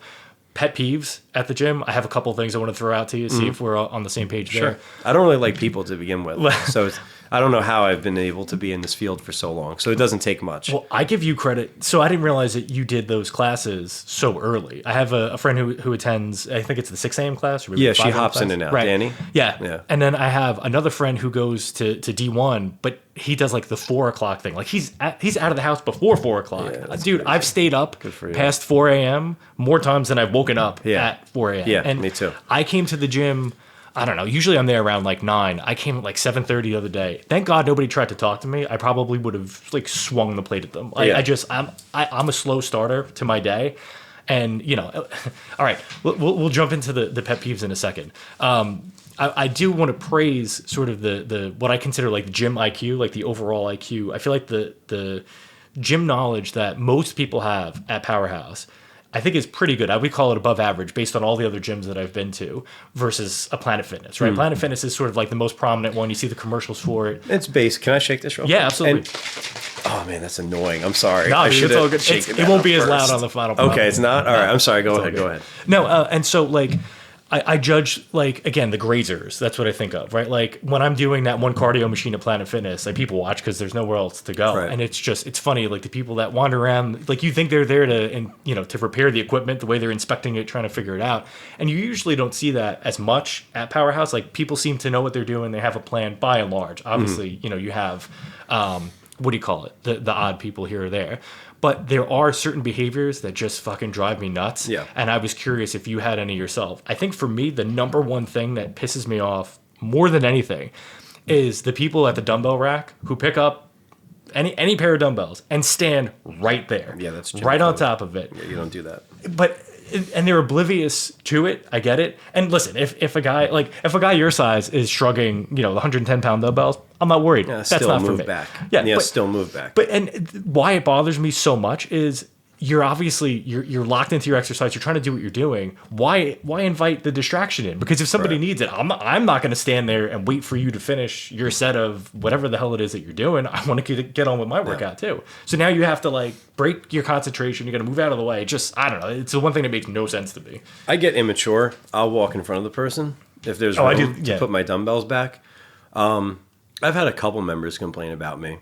[SPEAKER 1] Pet peeves at the gym. I have a couple of things I want to throw out to you, see if we're on the same page there.
[SPEAKER 2] I don't really like people to begin with. So I don't know how I've been able to be in this field for so long. So it doesn't take much.
[SPEAKER 1] Well, I give you credit. So I didn't realize that you did those classes so early. I have a friend who attends, I think it's the 6 a.m. class. Or
[SPEAKER 2] Yeah, she hops in and out.
[SPEAKER 1] Right.
[SPEAKER 2] Danny?
[SPEAKER 1] Yeah. And then I have another friend who goes to D1, but he does like the 4 o'clock thing. Like he's out of the house before 4 o'clock.
[SPEAKER 2] Yeah,
[SPEAKER 1] Dude,
[SPEAKER 2] crazy.
[SPEAKER 1] I've stayed up past 4 a.m. more times than I've woken up at 4 a.m.
[SPEAKER 2] Yeah,
[SPEAKER 1] and
[SPEAKER 2] me too.
[SPEAKER 1] I came to the gym, I don't know, usually I'm there around like 9. I came at like 7:30 the other day. Thank God nobody tried to talk to me. I probably would have like swung the plate at them. I'm a slow starter to my day. And, all right, we'll jump into the pet peeves in a second. I do want to praise sort of the what I consider like the gym IQ, like the overall IQ. I feel like the gym knowledge that most people have at Powerhouse, I think is pretty good. I would call it above average based on all the other gyms that I've been to versus a Planet Fitness, right? Planet Fitness is sort of like the most prominent one. You see the commercials for it.
[SPEAKER 2] It's base. Can I shake this real quick?
[SPEAKER 1] Yeah, absolutely.
[SPEAKER 2] Oh, man, that's annoying. I'm sorry.
[SPEAKER 1] No, dude, it's all good. It won't be as loud on the final.
[SPEAKER 2] Okay, it's not? All right, I'm sorry. Go ahead.
[SPEAKER 1] No, and so like I judge, like, again, the grazers. That's what I think of, right? Like when I'm doing that one cardio machine at Planet Fitness, like people watch because there's nowhere else to go. Right. And it's funny, like the people that wander around, like you think they're there to repair the equipment, the way they're inspecting it, trying to figure it out. And you usually don't see that as much at Powerhouse. Like people seem to know what they're doing. They have a plan by and large. Obviously, you have, what do you call it? The odd people here or there. But there are certain behaviors that just fucking drive me nuts. Yeah. And I was curious if you had any yourself. I think for me, the number one thing that pisses me off more than anything is the people at the dumbbell rack who pick up any pair of dumbbells and stand right there.
[SPEAKER 2] Yeah, that's true.
[SPEAKER 1] Right on top of it.
[SPEAKER 2] Yeah, you don't do that.
[SPEAKER 1] And they're oblivious to it. I get it. And listen, if a guy your size is shrugging, the 110-pound dumbbells, I'm not worried.
[SPEAKER 2] Yeah,
[SPEAKER 1] that's
[SPEAKER 2] still
[SPEAKER 1] not
[SPEAKER 2] move
[SPEAKER 1] for me.
[SPEAKER 2] back.
[SPEAKER 1] Yeah,
[SPEAKER 2] still move back.
[SPEAKER 1] But and why it bothers me so much is you're obviously you're locked into your exercise. You're trying to do what you're doing. Why invite the distraction in? Because if somebody needs it, I'm not going to stand there and wait for you to finish your set of whatever the hell it is that you're doing. I want to get on with my workout too. So now you have to like break your concentration. You got to move out of the way. Just I don't know. It's the one thing that makes no sense to me.
[SPEAKER 2] I get immature. I'll walk in front of the person if there's room to put my dumbbells back. I've had a couple members complain about me.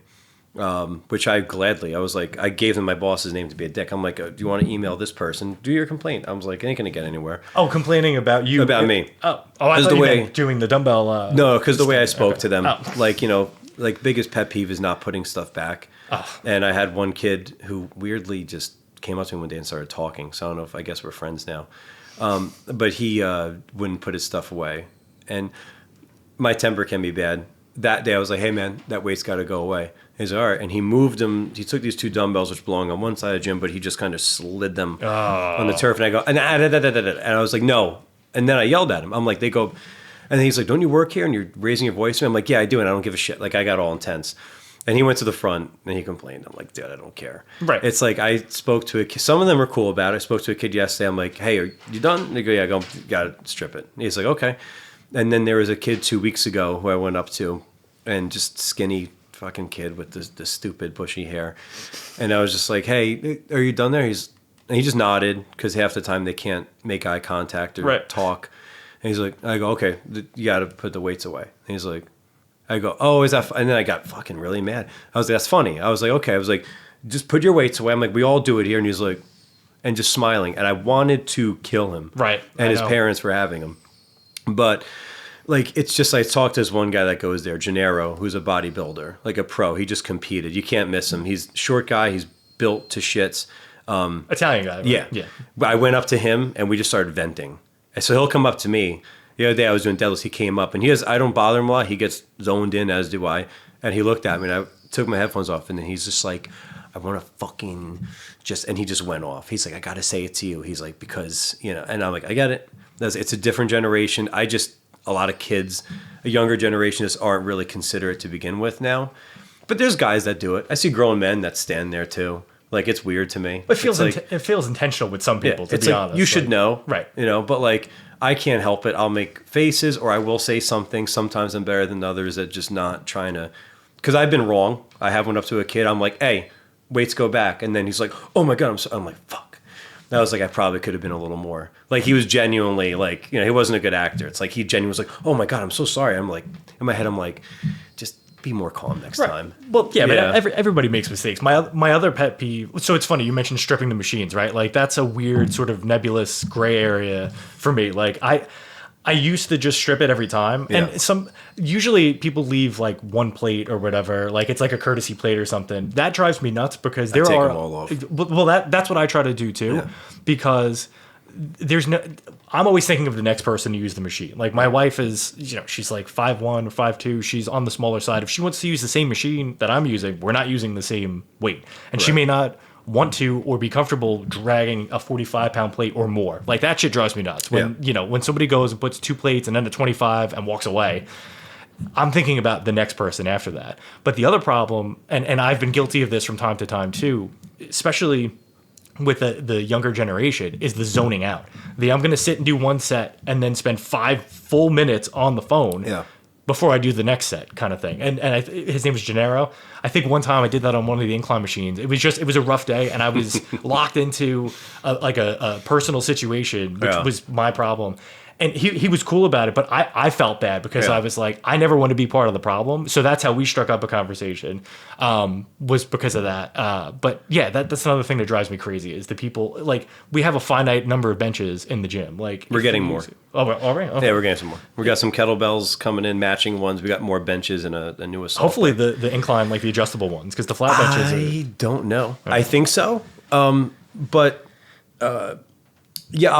[SPEAKER 2] Which I was like, I gave them my boss's name to be a dick. I'm like, do you want to email this person? Do your complaint. I was like, I ain't going to get anywhere.
[SPEAKER 1] Oh, complaining about you?
[SPEAKER 2] About me.
[SPEAKER 1] I thought you meant doing the dumbbell.
[SPEAKER 2] No, because the way I spoke to them, like biggest pet peeve is not putting stuff back. Oh. And I had one kid who weirdly just came up to me one day and started talking. So I don't know I guess we're friends now. But he wouldn't put his stuff away. And my temper can be bad. That day I was like, hey man, that weight's got to go away. He's like, all right. And he moved them. He took these 2 dumbbells, which belong on one side of the gym, but he just kind of slid them on the turf. And I go, and I was like, no. And then I yelled at him. I'm like, they go, and then he's like, don't you work here? And you're raising your voice to me? I'm like, yeah, I do. And I don't give a shit. Like I got all intense. And he went to the front and he complained. I'm like, dude, I don't care.
[SPEAKER 1] Right.
[SPEAKER 2] It's like I spoke to a kid. Some of them are cool about it. I spoke to a kid yesterday. I'm like, hey, are you done? And they go, yeah, go, got to strip it. And he's like, okay. And then there was a kid 2 weeks ago who I went up to and just skinny fucking kid with this stupid bushy hair. And I was just like, hey, are you done there? And he just nodded because half the time they can't make eye contact or talk. And he's like, I go, okay, you got to put the weights away. And he's like, I go, oh, is that? And then I got fucking really mad. I was like, that's funny. I was like, okay. I was like, just put your weights away. I'm like, we all do it here. And he's like, and just smiling. And I wanted to kill him.
[SPEAKER 1] Right.
[SPEAKER 2] And his parents were having him. But like, it's just, I talked to this one guy that goes there, Gennaro, who's a bodybuilder, like a pro. He just competed. You can't miss him. He's a short guy. He's built to shits.
[SPEAKER 1] Italian guy. Right?
[SPEAKER 2] Yeah. But I went up to him and we just started venting. And so he'll come up to me. The other day I was doing deadlifts. He came up and I don't bother him a lot. He gets zoned in, as do I. And he looked at me and I took my headphones off and then he's just like, I want to fucking and he just went off. He's like, I got to say it to you. He's like, because, and I'm like, I get it. It's a different generation. A lot of kids, a younger generation just aren't really considerate to begin with now. But there's guys that do it. I see grown men that stand there too. Like, it's weird to me.
[SPEAKER 1] It feels
[SPEAKER 2] It's like,
[SPEAKER 1] it feels intentional with some people, to
[SPEAKER 2] it's
[SPEAKER 1] be
[SPEAKER 2] like,
[SPEAKER 1] honest.
[SPEAKER 2] you should
[SPEAKER 1] Like,
[SPEAKER 2] know.
[SPEAKER 1] right?
[SPEAKER 2] You know, but like, I can't help it. I'll make faces or I will say something. Sometimes I'm better than others at just not trying to, because I've been wrong. I have went up to a kid. I'm like, hey, weights go back. And then he's like, oh my God. I'm like, fuck. And I was like, I probably could have been a little more. Like, he was genuinely like, you know, he wasn't a good actor. It's like, he genuinely was like, oh my God, I'm so sorry. I'm like, in my head, I'm like, just be more calm next time.
[SPEAKER 1] Well, yeah, but everybody makes mistakes. My other pet peeve. So it's funny you mentioned stripping the machines, right? Like, that's a weird sort of nebulous gray area for me. Like, I used to just strip it every time, and usually people leave like one plate or whatever, like it's like a courtesy plate or something. That drives me nuts because there
[SPEAKER 2] take
[SPEAKER 1] are
[SPEAKER 2] them all off.
[SPEAKER 1] Well, that's what I try to do too, because there's no. I'm always thinking of the next person to use the machine. Like, my wife is, you know, she's like 5'1" or 5'2". She's on the smaller side. If she wants to use the same machine that I'm using, we're not using the same weight, and she may not want to or be comfortable dragging a 45-pound plate or more. Like, that shit drives me nuts. When you know, when somebody goes and puts 2 plates and then a 25 and walks away, I'm thinking about the next person after that. But the other problem, and I've been guilty of this from time to time too, especially with the younger generation, is the zoning out. I'm going to sit and do one set and then spend 5 full minutes on the phone before I do the next set, kind of thing. And his name was Gennaro. I think one time I did that on one of the incline machines. It was a rough day, and I was locked into a personal situation, which was my problem. And he was cool about it, but I felt bad because I was like, I never want to be part of the problem. So that's how we struck up a conversation, was because of that. But yeah, that's another thing that drives me crazy is the people, like, we have a finite number of benches in the gym. Like,
[SPEAKER 2] we're getting more.
[SPEAKER 1] Oh, all right. Okay.
[SPEAKER 2] Yeah, we're getting some more. We got some kettlebells coming in, matching ones. We got more benches and a new assault.
[SPEAKER 1] Hopefully the incline, like the adjustable ones, because the flat benches
[SPEAKER 2] I don't know. Okay. I think so. But yeah,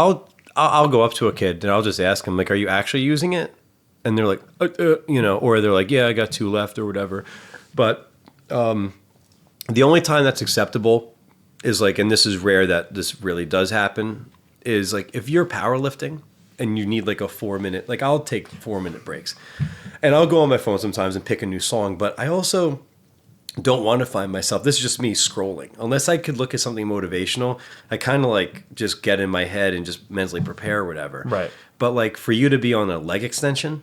[SPEAKER 2] I'll go up to a kid and I'll just ask them, like, are you actually using it? And they're like, you know, or they're like, yeah, I got 2 left or whatever. But the only time that's acceptable is like, and this is rare that this really does happen, is like if you're powerlifting and you need like a 4-minute, like I'll take 4-minute breaks. And I'll go on my phone sometimes and pick a new song. But I also don't want to find myself, this is just me scrolling. Unless I could look at something motivational, I kind of like just get in my head and just mentally prepare or whatever.
[SPEAKER 1] Right.
[SPEAKER 2] But like for you to be on a leg extension,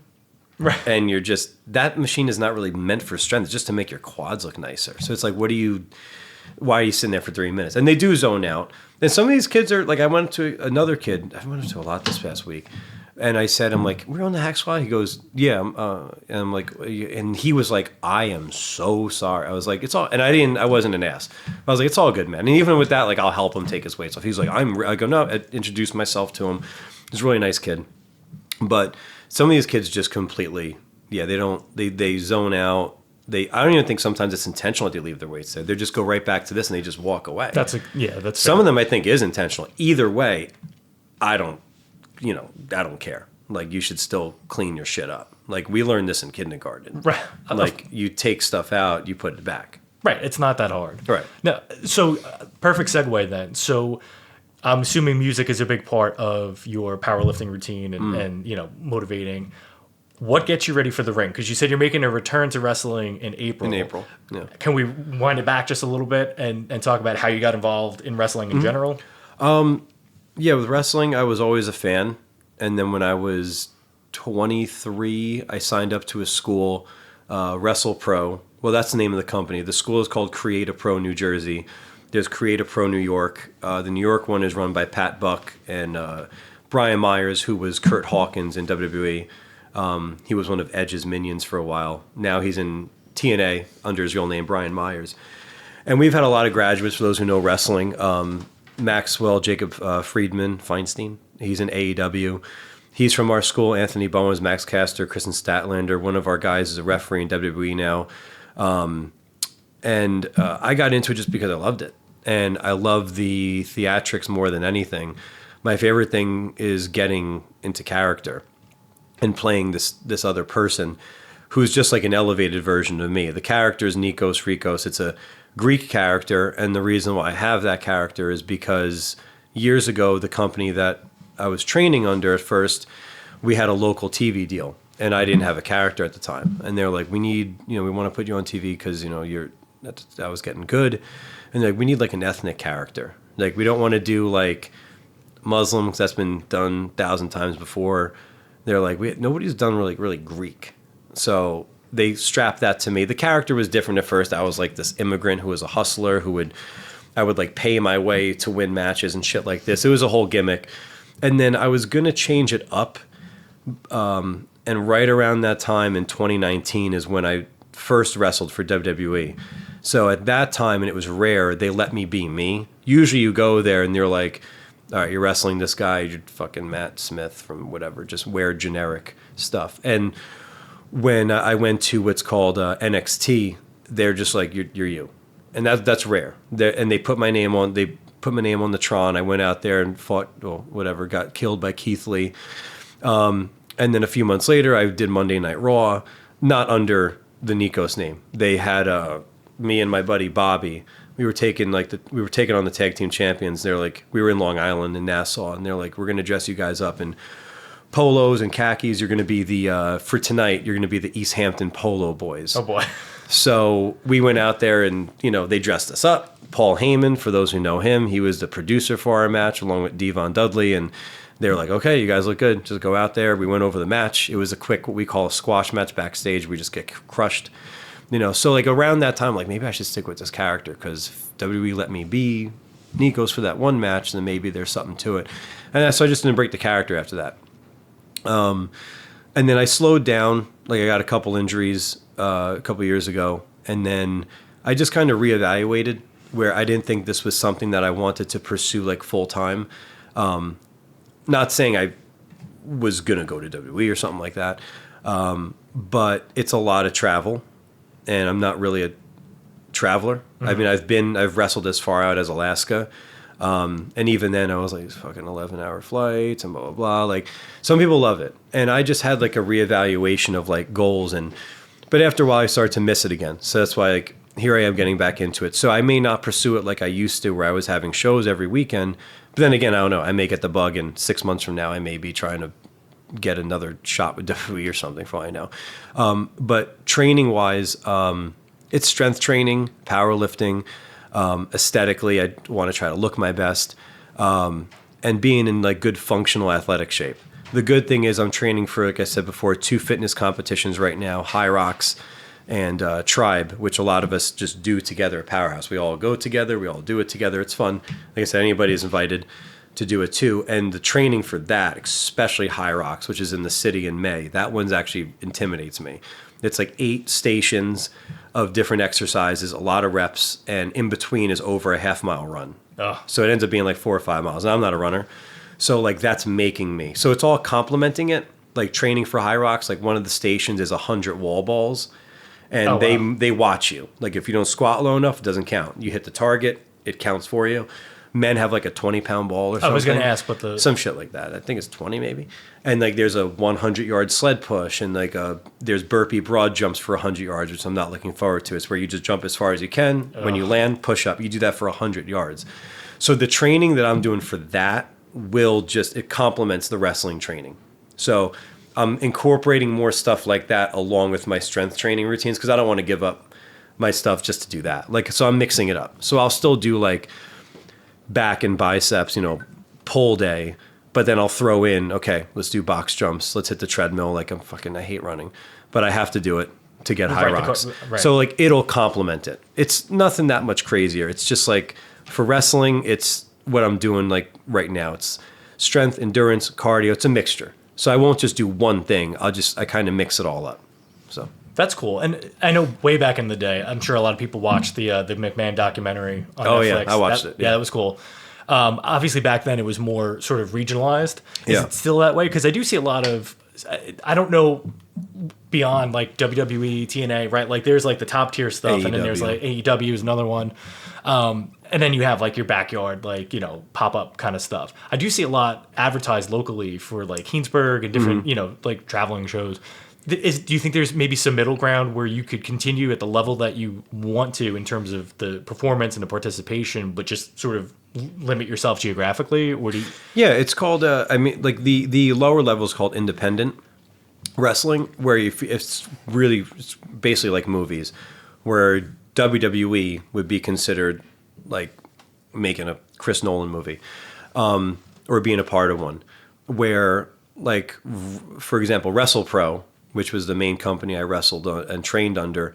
[SPEAKER 1] right,
[SPEAKER 2] and you're just, that machine is not really meant for strength. It's just to make your quads look nicer. So it's like, why are you sitting there for 3 minutes? And they do zone out. And some of these kids are like, I went to another kid, I went to a lot this past week. And I said, I'm like, we're on the hack squad? He goes, yeah. And I'm like, and he was like, I am so sorry. I was like, it's all, and I wasn't an ass. I was like, it's all good, man. And even with that, like, I'll help him take his weights off. He's like, I go, no, I introduced myself to him. He's a really nice kid. But some of these kids just completely, they zone out. I don't even think sometimes it's intentional that they leave their weights there. They just go right back to this and they just walk away.
[SPEAKER 1] That's
[SPEAKER 2] some of them I think is intentional. Either way, I don't care. Like, you should still clean your shit up. Like, we learned this in kindergarten.
[SPEAKER 1] Right.
[SPEAKER 2] Like, you take stuff out, you put it back.
[SPEAKER 1] Right. It's not that hard.
[SPEAKER 2] Right.
[SPEAKER 1] No. So perfect segue then. So I'm assuming music is a big part of your powerlifting routine and you know, motivating. What gets you ready for the ring? Because you said you're making a return to wrestling in April.
[SPEAKER 2] Yeah.
[SPEAKER 1] Can we wind it back just a little bit and talk about how you got involved in wrestling in general?
[SPEAKER 2] Yeah, with wrestling, I was always a fan. And then when I was 23, I signed up to a school, Wrestle Pro. Well, that's the name of the company. The school is called Create a Pro New Jersey. There's Create a Pro New York. The New York one is run by Pat Buck and Brian Myers, who was Kurt Hawkins in WWE. He was one of Edge's minions for a while. Now he's in TNA under his real name, Brian Myers. And we've had a lot of graduates, for those who know wrestling. Maxwell Jacob Feinstein. He's in AEW. He's from our school. Anthony Bowens, Max Caster, Kristen Statlander. One of our guys is a referee in WWE now. And I got into it just because I loved it. And I love the theatrics more than anything. My favorite thing is getting into character and playing this other person who's just like an elevated version of me. The character is Nikos Frikos. It's a Greek character, and the reason why I have that character is because years ago, the company that I was training under at first, we had a local TV deal, and I didn't have a character at the time. And they're like, we want to put you on TV because, you know, I was getting good. And like, we need like an ethnic character. Like, we don't want to do like Muslim, because that's been done 1,000 times before. They're like, nobody's done really Greek. So they strapped that to me. The character was different at first. I was like this immigrant who was a hustler I would like pay my way to win matches and shit like this. It was a whole gimmick. And then I was going to change it up. And right around that time in 2019 is when I first wrestled for WWE. So at that time, and it was rare, they let me be me. Usually you go there and they're like, all right, you're wrestling this guy, you're fucking Matt Smith from whatever, just wear generic stuff. And when I went to what's called NXT, they're just like, you're you. And that's rare. And they put my name on the Tron. I went out there and fought, got killed by Keith Lee. And then a few months later, I did Monday Night Raw, not under the Nikos name. They had me and my buddy Bobby. We were taking on the tag team champions. They're like, we were in Long Island in Nassau, and they're like, we're gonna dress you guys up in polos and khakis. You're gonna be for tonight. You're gonna be the East Hampton Polo Boys.
[SPEAKER 1] Oh boy.
[SPEAKER 2] So we went out there and, they dressed us up. Paul Heyman, for those who know him, he was the producer for our match along with Devon Dudley. And they were like, okay, you guys look good. Just go out there. We went over the match. It was a quick, what we call a squash match backstage. We just get crushed. So like around that time, like maybe I should stick with this character because WWE let me be Nikos for that one match. And then maybe there's something to it. And so I just didn't break the character after that. And then I slowed down. Like I got a couple injuries a couple years ago, and then I just kind of reevaluated where I didn't think this was something that I wanted to pursue like full time. Not saying I was gonna go to WWE or something like that, but it's a lot of travel, and I'm not really a traveler. Mm-hmm. I mean, I've wrestled as far out as Alaska. And even then I was like, fucking 11-hour flights and blah, blah, blah. Like some people love it. And I just had like a reevaluation of like goals. But after a while I started to miss it again. So that's why like here I am getting back into it. So I may not pursue it like I used to where I was having shows every weekend. But then again, I don't know. I may get the bug and 6 months from now I may be trying to get another shot with WWE or something for all I know. But training wise, it's strength training, powerlifting. Aesthetically, I want to try to look my best, and being in like good functional athletic shape. The good thing is I'm training for, like I said before, 2 fitness competitions right now, High Rocks and Tribe, which a lot of us just do together at Powerhouse. We all go together. We all do it together. It's fun. Like I said, anybody is invited to do it too. And the training for that, especially High Rocks, which is in the city in May, that one's actually intimidates me. It's like 8 stations of different exercises, a lot of reps, and in between is over a half-mile run. Oh. So it ends up being like 4 or 5 miles. And I'm not a runner. So like that's making me. So it's all complementing it. Like training for High Rocks, like one of the stations is 100 wall balls. And they watch you. Like if you don't squat low enough, it doesn't count. You hit the target, it counts for you. Men have like a 20-pound ball or something.
[SPEAKER 1] I was going to ask what
[SPEAKER 2] some shit like that. I think it's 20 maybe. And like there's a 100-yard sled push, and like there's burpee broad jumps for 100 yards, which I'm not looking forward to. It's where you just jump as far as you can. Ugh. When you land, push up. You do that for 100 yards. So the training that I'm doing for that it complements the wrestling training. So I'm incorporating more stuff like that along with my strength training routines because I don't want to give up my stuff just to do that. Like so I'm mixing it up. So I'll still do like back and biceps, pull day, but then I'll throw in, okay, let's do box jumps. Let's hit the treadmill. Like I hate running, but I have to do it to get High Rocks. Right. So like it'll complement it. It's nothing that much crazier. It's just like for wrestling, it's what I'm doing like right now. It's strength, endurance, cardio. It's a mixture. So I won't just do one thing. I kind of mix it all up. So
[SPEAKER 1] that's cool. And I know way back in the day, I'm sure a lot of people watched the McMahon documentary on Netflix. Oh yeah, I watched it. Yeah, that was cool. Obviously back then it was more sort of regionalized. Is it still that way? Because I do see a lot of, I don't know beyond like WWE, TNA, right? Like there's like the top tier stuff, and then there's like AEW is another one. And then you have like your backyard, like, pop up kind of stuff. I do see a lot advertised locally for like Healdsburg and different, like traveling shows. Do you think there's maybe some middle ground where you could continue at the level that you want to in terms of the performance and the participation, but just sort of limit yourself geographically? Or do you...
[SPEAKER 2] Yeah, it's called, like the lower level is called independent wrestling, where it's basically like movies, where WWE would be considered like making a Chris Nolan movie, or being a part of one, where like, for example, WrestlePro, which was the main company I wrestled and trained under,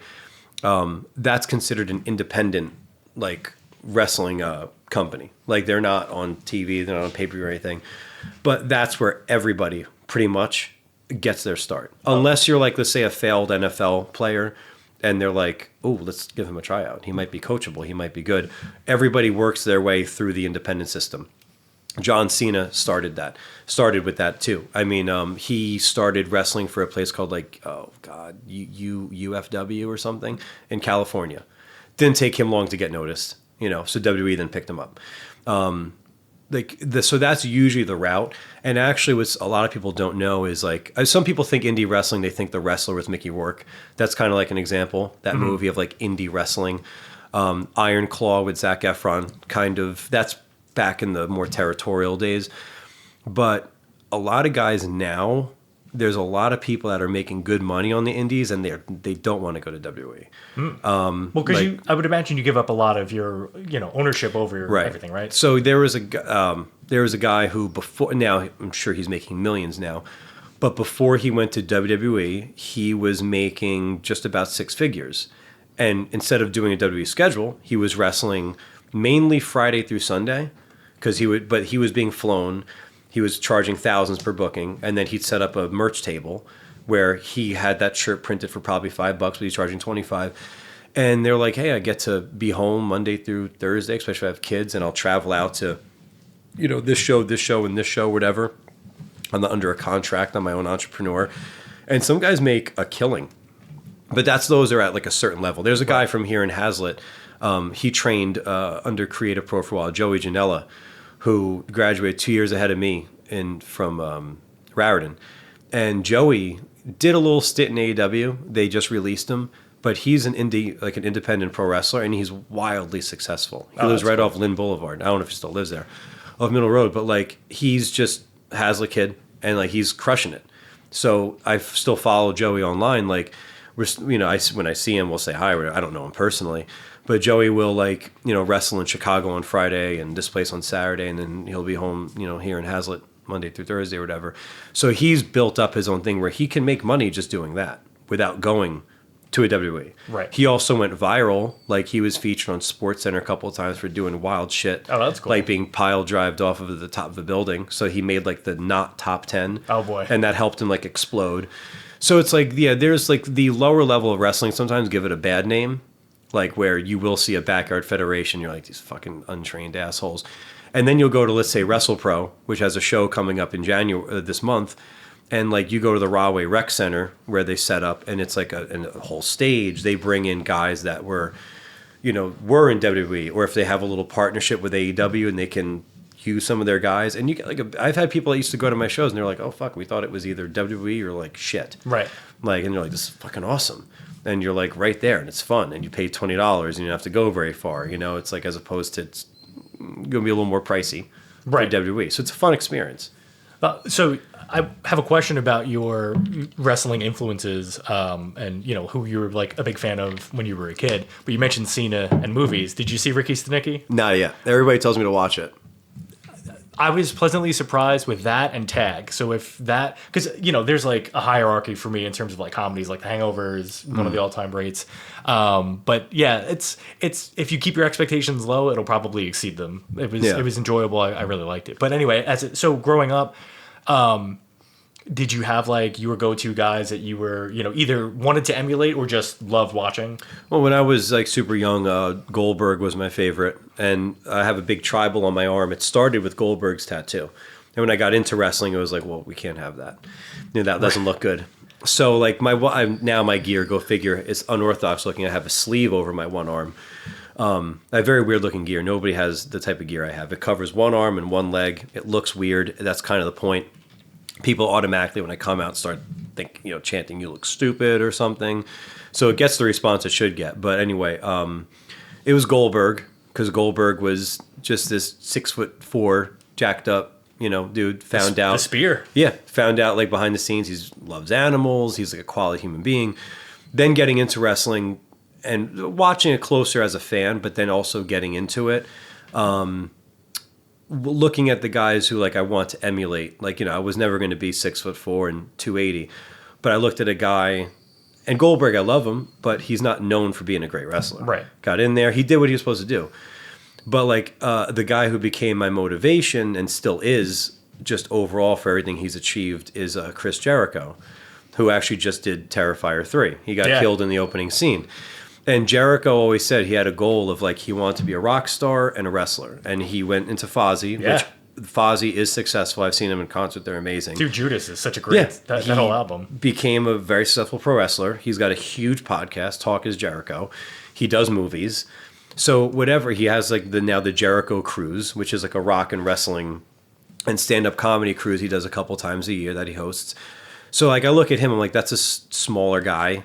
[SPEAKER 2] that's considered an independent like wrestling company. Like they're not on TV, they're not on pay-per-view or anything, but that's where everybody pretty much gets their start. Unless you're like, let's say, a failed NFL player, and they're like, oh, let's give him a tryout. He might be coachable. He might be good. Everybody works their way through the independent system. John Cena started with that too. I mean, he started wrestling for a place called like, oh God, UFW or something in California. Didn't take him long to get noticed, so WWE then picked him up. So that's usually the route. And actually what a lot of people don't know is like, some people think indie wrestling, they think The Wrestler with Mickey Rourke. That's kind of like an example, that movie of like indie wrestling. Iron Claw with Zac Efron, kind of, that's back in the more territorial days. But a lot of guys now, there's a lot of people that are making good money on the indies, and they don't want to go to WWE.
[SPEAKER 1] Well, because I would imagine you give up a lot of your ownership over everything, right?
[SPEAKER 2] So there was a guy who before, now I'm sure he's making millions now, but before he went to WWE, he was making just about six figures, and instead of doing a WWE schedule, he was wrestling mainly Friday through Sunday, but he was being flown. He was charging thousands per booking, and then he'd set up a merch table where he had that shirt printed for probably $5, but he's charging $25. And they're like, hey, I get to be home Monday through Thursday, especially if I have kids, and I'll travel out to, this show, and this show, whatever. I'm under a contract. I'm my own entrepreneur. And some guys make a killing, but those are at like a certain level. There's a guy from here in Hazlitt. He trained under Creative Pro for a while, Joey Janela, who graduated 2 years ahead of me from Raritan. And Joey did a little stint in AEW. They just released him, but he's an independent pro wrestler, and he's wildly successful. He lives right off Lynn Boulevard. I don't know if he still lives there, off Middle Road, but like he's just Hazlitt kid, and like he's crushing it. So I still follow Joey online. Like when I see him, we'll say hi. I don't know him personally. But Joey will wrestle in Chicago on Friday and this place on Saturday, and then he'll be home, here in Hazlitt Monday through Thursday or whatever. So he's built up his own thing where he can make money just doing that without going to a WWE.
[SPEAKER 1] Right.
[SPEAKER 2] He also went viral. Like he was featured on SportsCenter a couple of times for doing wild shit.
[SPEAKER 1] Oh, that's cool.
[SPEAKER 2] Like being pile drived off of the top of a building. So he made like the not top 10.
[SPEAKER 1] Oh boy.
[SPEAKER 2] And that helped him like explode. So it's like, there's like the lower level of wrestling. Sometimes give it a bad name. Like where you will see a backyard federation, you're like, these fucking untrained assholes. And then you'll go to, let's say, WrestlePro, which has a show coming up in January this month, and like you go to the Rahway Rec Center where they set up, and it's like a whole stage. They bring in guys that were in WWE, or if they have a little partnership with AEW and they can use some of their guys. And you get I've had people that used to go to my shows and they're like, oh fuck, we thought it was either WWE or like shit.
[SPEAKER 1] Right.
[SPEAKER 2] Like, and you're like, this is fucking awesome. And you're like right there, and it's fun, and you pay $20, and you don't have to go very far. It's like, as opposed to it's going to be a little more pricey for WWE. So it's a fun experience.
[SPEAKER 1] So I have a question about your wrestling influences, and who you were like a big fan of when you were a kid. But you mentioned Cena and movies. Did you see Ricky Stenicki?
[SPEAKER 2] Not yet. Everybody tells me to watch it.
[SPEAKER 1] I was pleasantly surprised with that and Tag. So if that, because there's like a hierarchy for me in terms of like comedies. Like The Hangover is one of the all-time greats. But yeah, it's if you keep your expectations low, it'll probably exceed them. It was enjoyable. I really liked it. But anyway, so growing up, did you have like your go-to guys that you were either wanted to emulate or just loved watching?
[SPEAKER 2] Well, when I was like super young, Goldberg was my favorite, and I have a big tribal on my arm. It started with Goldberg's tattoo, and when I got into wrestling, it was like, well, we can't have that. That doesn't look good. So like my gear, go figure, is unorthodox looking. I have a sleeve over my one arm. I have very weird looking gear. Nobody has the type of gear I have. It covers one arm and one leg. It looks weird. That's kind of the point. People automatically, when I come out, start chanting, "You look stupid" or something. So it gets the response it should get. But anyway, it was Goldberg, because Goldberg was just this 6'4", jacked up, dude. Found out
[SPEAKER 1] the spear.
[SPEAKER 2] Yeah, found out like behind the scenes, he loves animals. He's like a quality human being. Then getting into wrestling, and watching it closer as a fan, but then also getting into it. Looking at the guys who like I want to emulate, like, I was never going to be 6'4" and 280, but I looked at a guy, and Goldberg, I love him, but he's not known for being a great wrestler.
[SPEAKER 1] Right.
[SPEAKER 2] Got in there, he did what he was supposed to do. But like the guy who became my motivation and still is just overall for everything he's achieved is Chris Jericho, who actually just did Terrifier 3. He got killed in the opening scene. And Jericho always said he had a goal of like he wanted to be a rock star and a wrestler. And he went into Fozzy, which Fozzy is successful. I've seen him in concert. They're amazing.
[SPEAKER 1] Dude, Judas is such a great, that whole album.
[SPEAKER 2] Became a very successful pro wrestler. He's got a huge podcast, Talk is Jericho. He does movies. So whatever, he has like now the Jericho Cruise, which is like a rock and wrestling and stand-up comedy cruise he does a couple times a year that he hosts. So like I look at him, I'm like, that's a smaller guy.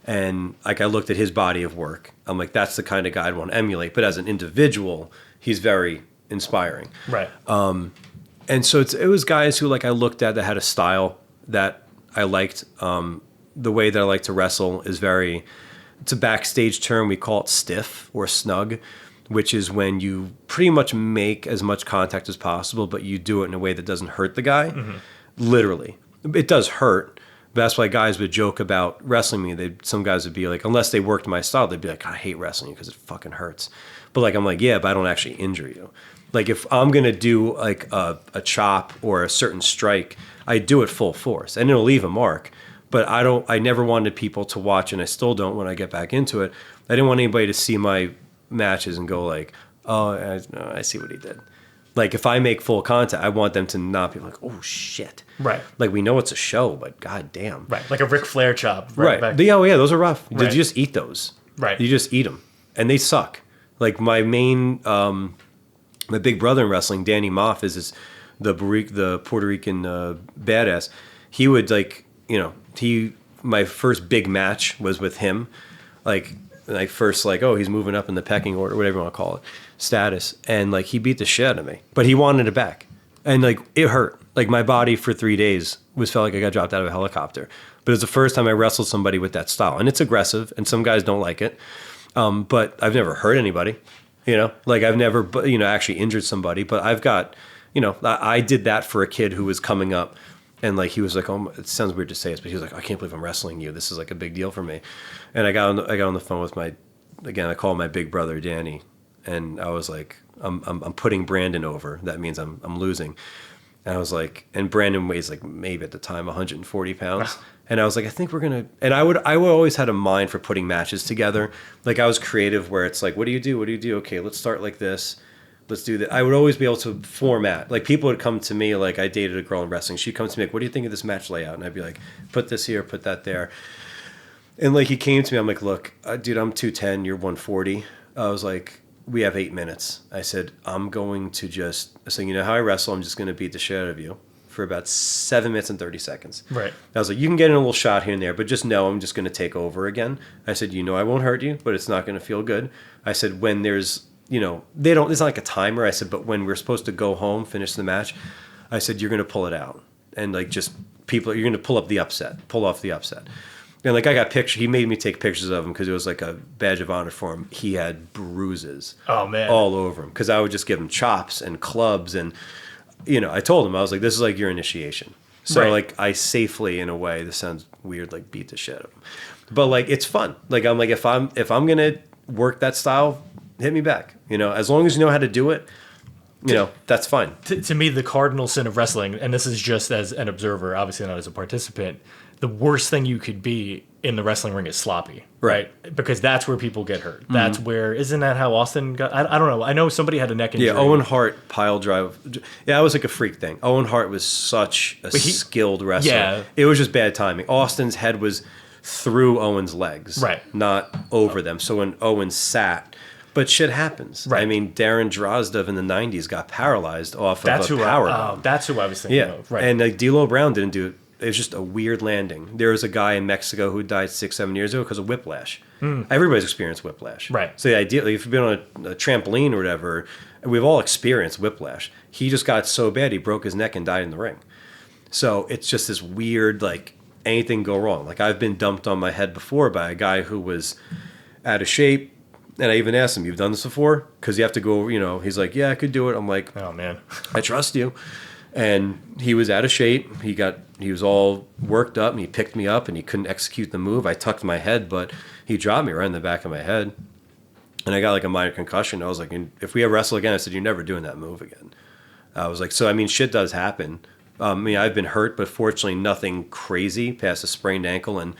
[SPEAKER 2] And like I looked at his body of work. I'm like, that's the kind of guy I'd want to emulate. But as an individual, he's very inspiring.
[SPEAKER 1] Right.
[SPEAKER 2] And so it was guys who like I looked at that had a style that I liked. The way that I like to wrestle is it's a backstage term. We call it stiff or snug, which is when you pretty much make as much contact as possible, but you do it in a way that doesn't hurt the guy. Mm-hmm. Literally. It does hurt. That's why guys would joke about wrestling me. Some guys would be like, unless they worked my style, they'd be like, I hate wrestling you because it fucking hurts. But like, I'm like, yeah, but I don't actually injure you. Like if I'm going to do like a chop or a certain strike, I do it full force and it'll leave a mark. But I never wanted people to watch, and I still don't when I get back into it. I didn't want anybody to see my matches and go like, oh, I see what he did. Like if I make full contact, I want them to not be like, oh shit.
[SPEAKER 1] Right.
[SPEAKER 2] Like we know it's a show, but goddamn.
[SPEAKER 1] Right. Like a Ric Flair chop.
[SPEAKER 2] Right.
[SPEAKER 1] Back.
[SPEAKER 2] Oh yeah, those are rough.
[SPEAKER 1] Right.
[SPEAKER 2] Did you just eat those?
[SPEAKER 1] Right.
[SPEAKER 2] You just eat them, and they suck. Like my main, my big brother in wrestling, Danny Moff, is the Puerto Rican badass. He would like, my first big match was with him. Like first like, oh, he's moving up in the pecking order, whatever you want to call it, status. And like he beat the shit out of me, but he wanted it back. And like it hurt. Like my body for 3 days felt like I got dropped out of a helicopter. But it's the first time I wrestled somebody with that style. And it's aggressive, and some guys don't like it. But I've never hurt anybody, like I've never, actually injured somebody. But I've got, I did that for a kid who was coming up. And like he was like, oh, it sounds weird to say this, but he was like, I can't believe I'm wrestling you. This is like a big deal for me. And I got on the phone with I called my big brother Danny, and I was like, I'm putting Brandon over. That means I'm losing. And I was like, and Brandon weighs like maybe at the time 140 pounds. And I was like, I think we're gonna. And I would always had a mind for putting matches together. Like I was creative, where it's like, what do you do? What do you do? Okay, let's start like this. Let's do that. I would always be able to format. Like people would come to me, like I dated a girl in wrestling. She'd come to me like, what do you think of this match layout? And I'd be like, put this here, put that there. And like he came to me, I'm like, look, dude, I'm 210, you're 140. I was like, we have 8 minutes. I said, I'm going to you know how I wrestle, I'm just going to beat the shit out of you for about 7 minutes and 30 seconds.
[SPEAKER 1] Right.
[SPEAKER 2] I was like, you can get in a little shot here and there, but just know I'm just going to take over again. I said, I won't hurt you, but it's not going to feel good. I said, when there's, it's not like a timer. I said, but when we're supposed to go home, finish the match, I said, you're going to pull it out. And like just you're going to pull off the upset. And like I got pictures, he made me take pictures of him because it was like a badge of honor for him. He had bruises all over him because I would just give him chops and clubs. And, I told him, I was like, this is like your initiation. So like I safely, in a way, this sounds weird, like beat the shit out of him. But like, it's fun. Like I'm like, if I'm going to work that style, hit me back. As long as you know how to do it, that's fine.
[SPEAKER 1] To me, the cardinal sin of wrestling, and this is just as an observer, obviously not as a participant, the worst thing you could be in the wrestling ring is sloppy, right? Because that's where people get hurt. Mm-hmm. That's where, isn't that how Austin got, I don't know. I know somebody had a neck injury.
[SPEAKER 2] Yeah, Owen Hart pile drive. Yeah, it was like a freak thing. Owen Hart was such a skilled wrestler. Yeah. It was just bad timing. Austin's head was through Owen's legs, not over them. So when Owen sat, but shit happens. Right. I mean, Darren Drozdov in the 90s got paralyzed off of a power bomb.
[SPEAKER 1] That's who I was thinking of. Right.
[SPEAKER 2] And like D'Lo Brown didn't do it. It was just a weird landing. There was a guy in Mexico who died 6-7 years ago because of whiplash. Everybody's experienced whiplash. Right. So the idea, like, if you've been on a trampoline or whatever, we've all experienced whiplash. He just got so bad he broke his neck and died in the ring. So it's just this weird, like, anything go wrong. Like I've been dumped on my head before by a guy who was out of shape. And I even asked him, "You've done this before?" Because you have to go, he's like, "Yeah, I could do it." I'm like,
[SPEAKER 1] Oh man.
[SPEAKER 2] "I trust you." And he was out of shape. He was all worked up, and he picked me up, and he couldn't execute the move. I tucked my head, but he dropped me right in the back of my head. And I got like a minor concussion. I was like, if we ever wrestle again, I said, "You're never doing that move again." I was like, so I mean, shit does happen. I've been hurt, but fortunately nothing crazy past a sprained ankle and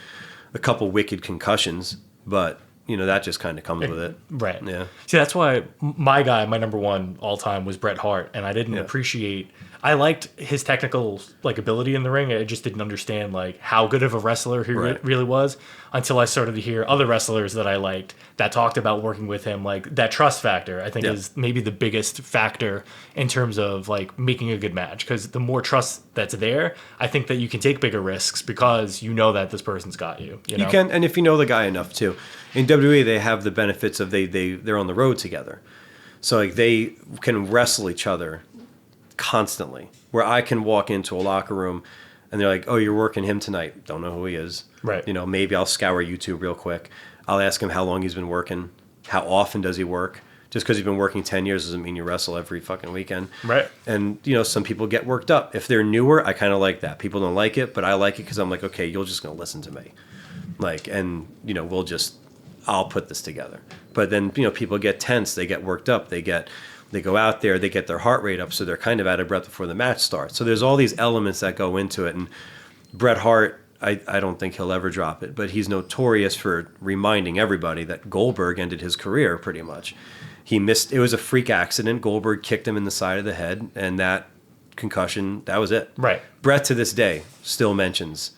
[SPEAKER 2] a couple wicked concussions. But that just kind of comes with it.
[SPEAKER 1] Right.
[SPEAKER 2] Yeah.
[SPEAKER 1] See, that's why my number one all time was Bret Hart, and I didn't appreciate. I liked his technical ability in the ring. I just didn't understand how good of a wrestler he really was until I started to hear other wrestlers that I liked that talked about working with him. That trust factor, I think, is maybe the biggest factor in terms of making a good match. Because the more trust that's there, I think that you can take bigger risks because you know that this person's got you. You
[SPEAKER 2] can, and if you know the guy enough too. In WWE, they have the benefits of they're on the road together, so they can wrestle each other constantly. Where I can walk into a locker room and they're like, "Oh, you're working him tonight." Don't know who he is.
[SPEAKER 1] Right.
[SPEAKER 2] Maybe I'll scour YouTube real quick. I'll ask him how long he's been working, how often does he work. Just because you've been working 10 years doesn't mean you wrestle every fucking weekend.
[SPEAKER 1] Right.
[SPEAKER 2] And, some people get worked up. If they're newer, I kind of like that. People don't like it, but I like it because I'm like, okay, you're just going to listen to me. I'll put this together. But then, people get tense. They get worked up. They go out there, they get their heart rate up, so they're kind of out of breath before the match starts. So there's all these elements that go into it. And Bret Hart, I don't think he'll ever drop it, but he's notorious for reminding everybody that Goldberg ended his career pretty much. He missed, it was a freak accident. Goldberg kicked him in the side of the head, and that concussion, that was it.
[SPEAKER 1] Right.
[SPEAKER 2] Bret to this day still mentions,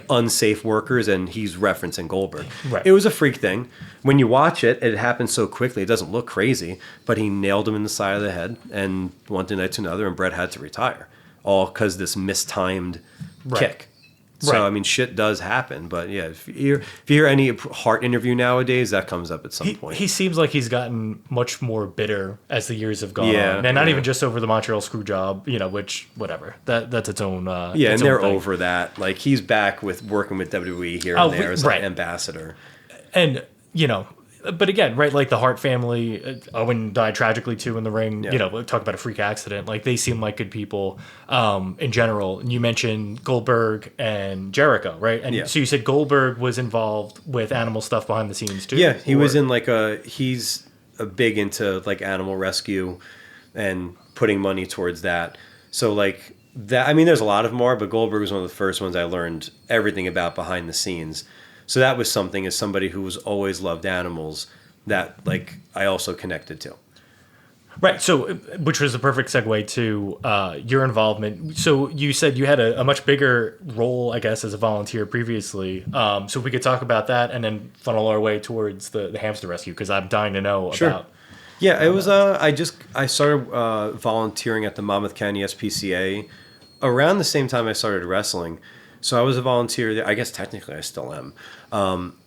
[SPEAKER 2] unsafe workers, and he's referencing Goldberg.
[SPEAKER 1] Right.
[SPEAKER 2] It was a freak thing. When you watch it, it happens so quickly. It doesn't look crazy, but he nailed him in the side of the head, and one thing led to another, and Bret had to retire, all because this mistimed kick. So, shit does happen. But, yeah, if you hear any Hart interview nowadays, that comes up at some point.
[SPEAKER 1] He seems like he's gotten much more bitter as the years have gone on. And not even just over the Montreal screw job, which, whatever. That's its own
[SPEAKER 2] and they're over that. He's back with working with WWE here and there as an ambassador.
[SPEAKER 1] And, but again, right, the Hart family, Owen died tragically too in the ring. Talk about a freak accident. They seem like good people in general. And you mentioned Goldberg and Jericho, right? And so you said Goldberg was involved with animal stuff behind the scenes too?
[SPEAKER 2] Yeah, he was in he's a big into animal rescue and putting money towards that. So that, there's a lot of them are, but Goldberg was one of the first ones I learned everything about behind the scenes. So that was something, as somebody who was always loved animals, that I also connected to.
[SPEAKER 1] Right. So, which was a perfect segue to your involvement. So you said you had a much bigger role, I guess, as a volunteer previously. So if we could talk about that and then funnel our way towards the hamster rescue, because I'm dying to know about.
[SPEAKER 2] Yeah, it was. I started volunteering at the Monmouth County SPCA around the same time I started wrestling. So I was a volunteer there. I guess technically I still am.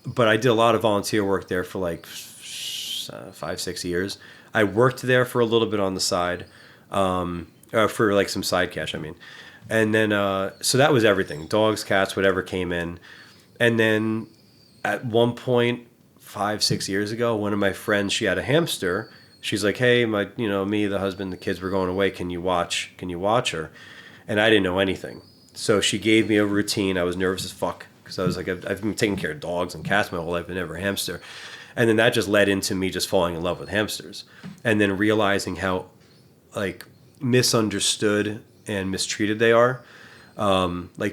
[SPEAKER 2] But I did a lot of volunteer work there for 5-6 years. I worked there for a little bit on the side, for some side cash, And then, so that was everything. Dogs, cats, whatever came in. And then at one point, 5-6 years ago, one of my friends, she had a hamster. She's like, "Hey, me, the husband, the kids were going away. Can you watch her?" And I didn't know anything. So she gave me a routine. I was nervous as fuck because I was like, I've been taking care of dogs and cats my whole life, but never a hamster. And then that just led into me just falling in love with hamsters. And then realizing how misunderstood and mistreated they are.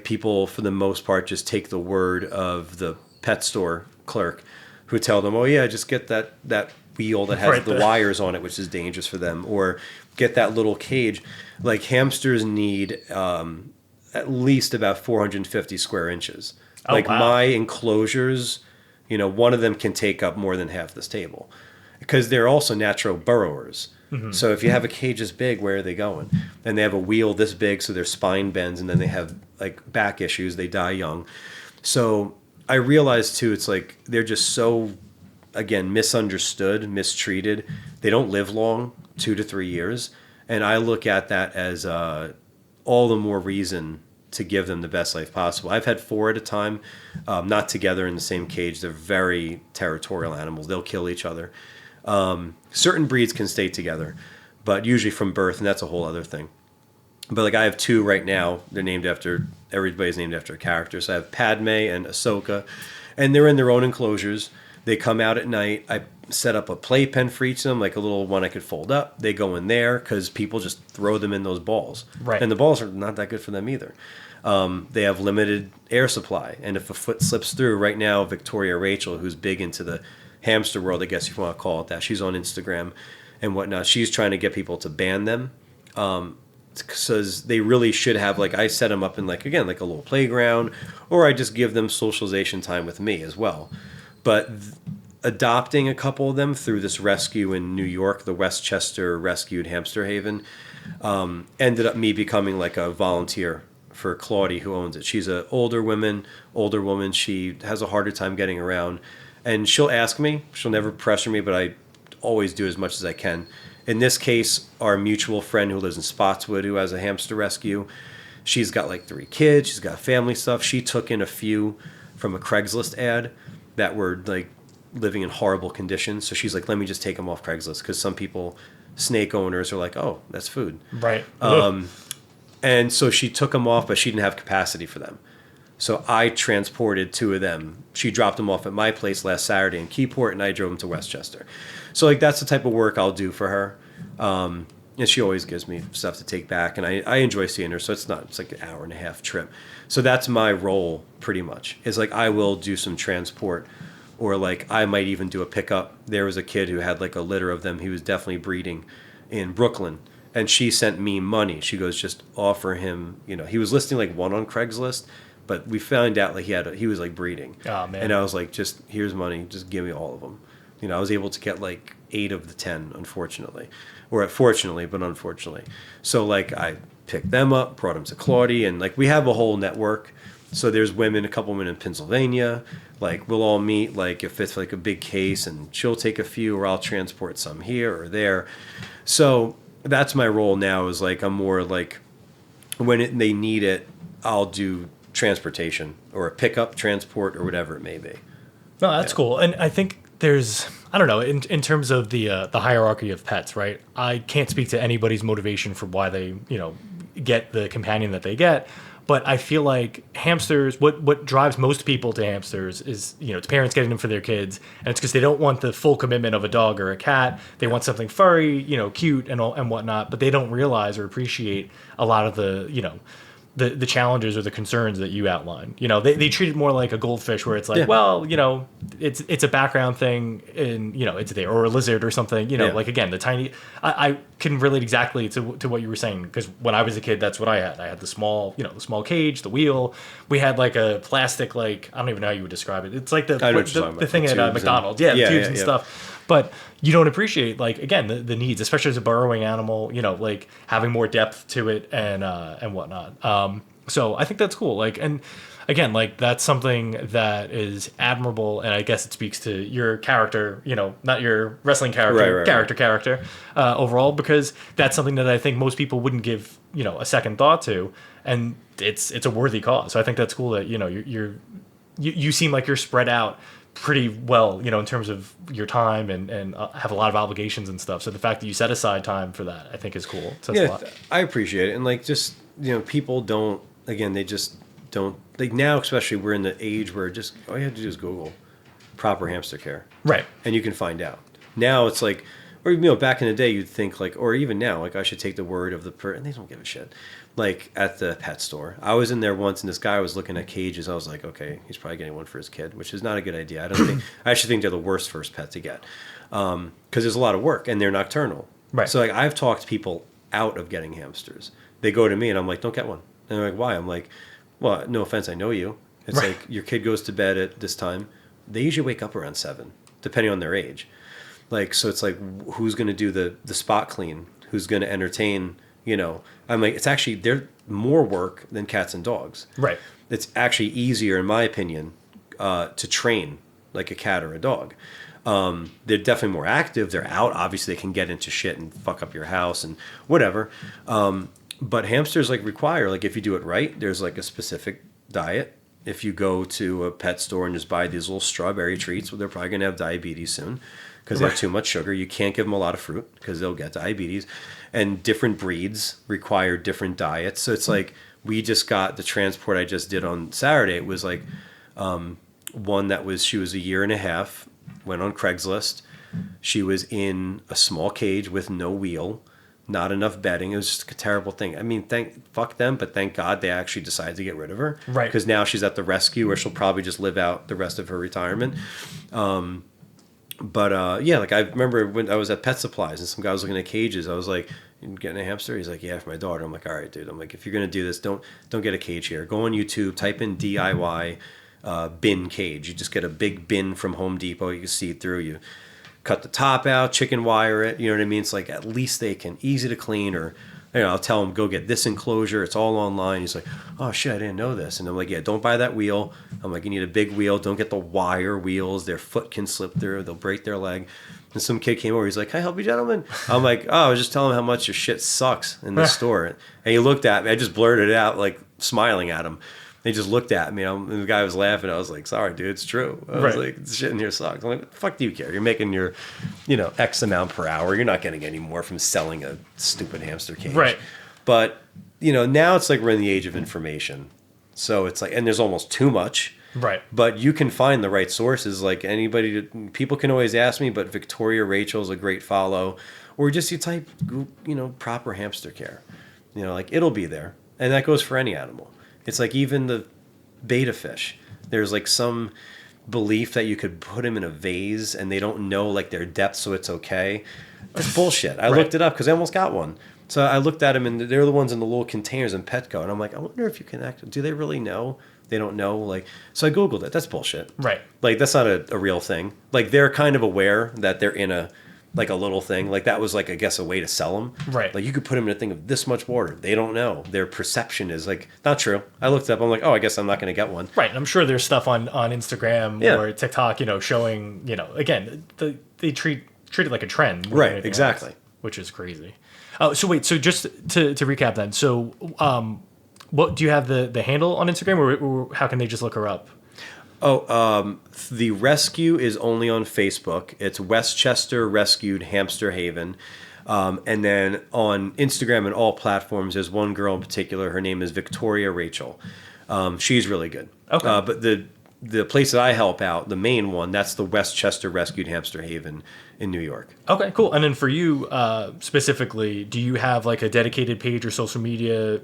[SPEAKER 2] People, for the most part, just take the word of the pet store clerk who tell them, "Oh yeah, just get that wheel that has the wires on it, which is dangerous for them, or get that little cage." Hamsters need at least about 450 square inches. Wow. My enclosures, one of them can take up more than half this table because they're also natural burrowers. Mm-hmm. So if you have a cage this big, where are they going? And they have a wheel this big, so their spine bends, and then they have back issues. They die young. So I realized too, it's they're just so, again, misunderstood, mistreated. They don't live long, 2 to 3 years. And I look at that as all the more reason to give them the best life possible. I've had 4 at a time, not together in the same cage. They're very territorial animals. They'll kill each other. Certain breeds can stay together, but usually from birth, and that's a whole other thing. But like I have 2 right now. They're named after, everybody's named after a character. So I have Padme and Ahsoka, and they're in their own enclosures. They come out at night. I set up a playpen for each of them, like a little one I could fold up. They go in there because people just throw them in those balls.
[SPEAKER 1] Right.
[SPEAKER 2] And the balls are not that good for them either. They have limited air supply. And if a foot slips through, right now, Victoria Rachel, who's big into the hamster world, I guess if you want to call it that, she's on Instagram and whatnot. She's trying to get people to ban them. Because they really should have, like, I set them up in, like, again, like a little playground, or I just give them socialization time with me as well. But adopting a couple of them through this rescue in New York, the Westchester Rescued Hamster Haven, ended up me becoming like a volunteer for Claudie, who owns it. She's an older woman. She has a harder time getting around, and she'll ask me. She'll never pressure me, but I always do as much as I can. In this case, our mutual friend who lives in Spotswood, who has a hamster rescue, she's got like 3 kids. She's got family stuff. She took in a few from a Craigslist ad that were like living in horrible conditions. So she's like, let me just take them off Craigslist, because some people, snake owners, are like, oh, that's food.
[SPEAKER 1] Right.
[SPEAKER 2] And so she took them off, but she didn't have capacity for them. So I transported 2 of them. She dropped them off at my place last Saturday in Keyport, and I drove them to Westchester. So like that's the type of work I'll do for her. And she always gives me stuff to take back, and I enjoy seeing her. So it's like an hour and a half trip. So that's my role pretty much. Is like I will do some transport, or like I might even do a pickup. There was a kid who had like a litter of them. He was definitely breeding in Brooklyn, and she sent me money. She goes, just offer him. He was listing like 1 on Craigslist, but we found out like he was like breeding.
[SPEAKER 1] Oh man!
[SPEAKER 2] And I was like, just here's money. Just give me all of them. I was able to get like 8 of the 10, unfortunately. Or fortunately, but unfortunately. So like I picked them up, brought them to Claudie, and like we have a whole network. So there's a couple women in Pennsylvania. Like we'll all meet, like if it's like a big case, and she'll take a few, or I'll transport some here or there. So that's my role now, is like I'm more like when they need it, I'll do transportation or a pickup, transport, or whatever it may be.
[SPEAKER 1] No, that's cool. And I think there's, I don't know, in terms of the hierarchy of pets, right? I can't speak to anybody's motivation for why they, get the companion that they get. But I feel like hamsters, what drives most people to hamsters is, it's parents getting them for their kids. And it's because they don't want the full commitment of a dog or a cat. They want something furry, cute and whatnot. But they don't realize or appreciate a lot of the challenges or the concerns that you outline. They treat it more like a goldfish, where it's like, it's a background thing, and it's there, or a lizard or something. Like again, the tiny. I can relate exactly to what you were saying, because when I was a kid, that's what I had. I had the small, the small cage, the wheel. We had like a plastic, like I don't even know how you would describe it. It's like the thing at McDonald's, the tubes and stuff. But you don't appreciate, like, again, the needs, especially as a burrowing animal, like having more depth to it and whatnot. So I think that's cool. Like, and again, like that's something that is admirable. And I guess it speaks to your character, not your wrestling character, character overall, because that's something that I think most people wouldn't give, a second thought to. And it's a worthy cause. So I think that's cool that, you seem like you're spread out pretty well, in terms of your time and have a lot of obligations and stuff. So the fact that you set aside time for that, I think is cool. So that's a lot.
[SPEAKER 2] I appreciate it. And like, just, people don't, again, they just don't, like now, especially we're in the age where just, all you have to do is Google proper hamster care.
[SPEAKER 1] Right.
[SPEAKER 2] And you can find out. Now it's like, or, back in the day, you'd think like, or even now, like I should take the word of the person, and they don't give a shit. Like at the pet store, I was in there once, and this guy was looking at cages. I was like, okay, he's probably getting one for his kid, which is not a good idea. I actually think they're the worst first pet to get, because there's a lot of work, and they're nocturnal.
[SPEAKER 1] Right.
[SPEAKER 2] So like I've talked people out of getting hamsters. They go to me, and I'm like, don't get one. And they're like, why? I'm like, well, no offense, I know you. It's like your kid goes to bed at this time. They usually wake up around 7, depending on their age. Like, so it's like, who's going to do the spot clean? Who's going to entertain? I'm like, it's actually, they're more work than cats and dogs.
[SPEAKER 1] Right.
[SPEAKER 2] It's actually easier, in my opinion, to train like a cat or a dog. They're definitely more active. They're out. Obviously, they can get into shit and fuck up your house and whatever. But hamsters like require, like if you do it right, there's like a specific diet. If you go to a pet store and just buy these little strawberry treats, well, they're probably going to have diabetes soon because they have too much sugar. You can't give them a lot of fruit because they'll get diabetes. And different breeds require different diets. So it's like we just got the transport I just did on Saturday. It was like one that was, she was a year and a half, went on Craigslist. She was in a small cage with no wheel. Not enough bedding. It was just a terrible thing. I mean, fuck them, but thank God they actually decided to get rid of her.
[SPEAKER 1] Right.
[SPEAKER 2] Because now she's at the rescue where she'll probably just live out the rest of her retirement. Yeah, like I remember when I was at Pet Supplies and some guy was looking at cages. I was like, "You getting a hamster?" He's like, "Yeah, for my daughter." I'm like, "All right, dude." I'm like, "If you're gonna do this, don't get a cage here. Go on YouTube, type in DIY bin cage. You just get a big bin from Home Depot. You can see it through. You cut the top out, chicken wire it, you know what I mean? It's like at least they can, easy to clean, or I'll tell him, go get this enclosure. It's all online. He's like, oh shit, I didn't know this. And I'm like, yeah, don't buy that wheel. I'm like, you need a big wheel. Don't get the wire wheels. Their foot can slip through. They'll break their leg. And some kid came over. He's like, can I help you, gentlemen? I'm like, oh, I was just telling him how much your shit sucks in the store. And he looked at me. I just blurted it out, like smiling at him. They just looked at me, and the guy was laughing. I was like, sorry, dude, it's true. I was like, shit in here sucks. I'm like, what the fuck do you care? You're making your, X amount per hour. You're not getting any more from selling a stupid hamster cage.
[SPEAKER 1] Right.
[SPEAKER 2] But, now it's like we're in the age of information. So it's like, and there's almost too much.
[SPEAKER 1] Right.
[SPEAKER 2] But you can find the right sources. Like people can always ask me, but Victoria Rachel's a great follow. Or just you type, proper hamster care. Like it'll be there. And that goes for any animal. It's like even the betta fish. There's like some belief that you could put them in a vase and they don't know like their depth, so it's okay. That's bullshit. I looked it up because I almost got one. So I looked at them and they're the ones in the little containers in Petco. And I'm like, I wonder if you can do they really know? They don't know. Like, so I Googled it. That's bullshit.
[SPEAKER 1] Right.
[SPEAKER 2] Like that's not a real thing. Like they're kind of aware that they're in a little thing. Like that was like, I guess, a way to sell them.
[SPEAKER 1] Right.
[SPEAKER 2] Like you could put them in a thing of this much water. They don't know. Their perception is like, not true. I looked it up. I'm like, oh, I guess I'm not going to get one.
[SPEAKER 1] Right. And I'm sure there's stuff on Instagram or TikTok, showing, again, they treat it like a trend.
[SPEAKER 2] Right. Exactly.
[SPEAKER 1] Else, which is crazy. Oh, so wait. So just to recap then. So what do you have the handle on Instagram or how can they just look her up?
[SPEAKER 2] Oh, the rescue is only on Facebook. It's Westchester Rescued Hamster Haven. And then on Instagram and all platforms, there's one girl in particular. Her name is Victoria Rachel. She's really good. Okay. But the place that I help out, the main one, that's the Westchester Rescued Hamster Haven in New York.
[SPEAKER 1] Okay, cool. And then for you specifically, do you have like a dedicated page or social media,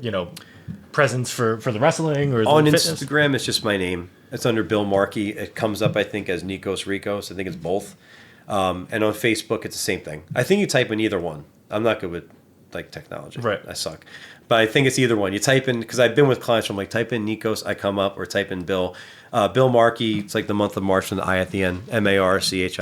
[SPEAKER 1] presence for the wrestling or the
[SPEAKER 2] on
[SPEAKER 1] fitness?
[SPEAKER 2] Instagram? It's just my name. It's under Bill Marchi. It comes up, I think, as Nikos Ricos. I think it's both. And on Facebook, it's the same thing. I think you type in either one. I'm not good with like technology.
[SPEAKER 1] Right.
[SPEAKER 2] I suck. But I think it's either one. You type in, because I've been with clients from like type in Nikos, I come up, or type in Bill. Bill Marchi, it's like the month of March with the I at the end, Marchi. It's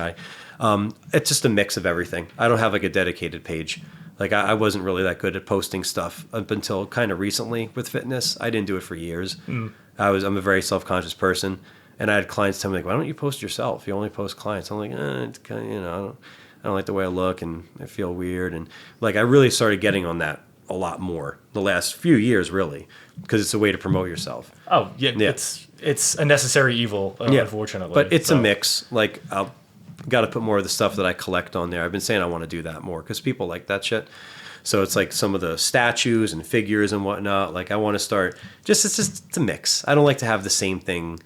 [SPEAKER 2] just a mix of everything. I don't have like a dedicated page. Like I wasn't really that good at posting stuff up until kind of recently with fitness. I didn't do it for years. I'm a very self-conscious person, and I had clients tell me like, "Why don't you post yourself? You only post clients." I'm like, it's kind of, I don't like the way I look, and I feel weird, and like I really started getting on that a lot more the last few years, really, because it's a way to promote yourself.
[SPEAKER 1] Oh yeah. It's a necessary evil, unfortunately.
[SPEAKER 2] But it's a mix. Like I'll got to put more of the stuff that I collect on there. I've been saying I want to do that more because people like that shit. So it's like some of the statues and figures and whatnot. Like I want to start it's a mix. I don't like to have the same thing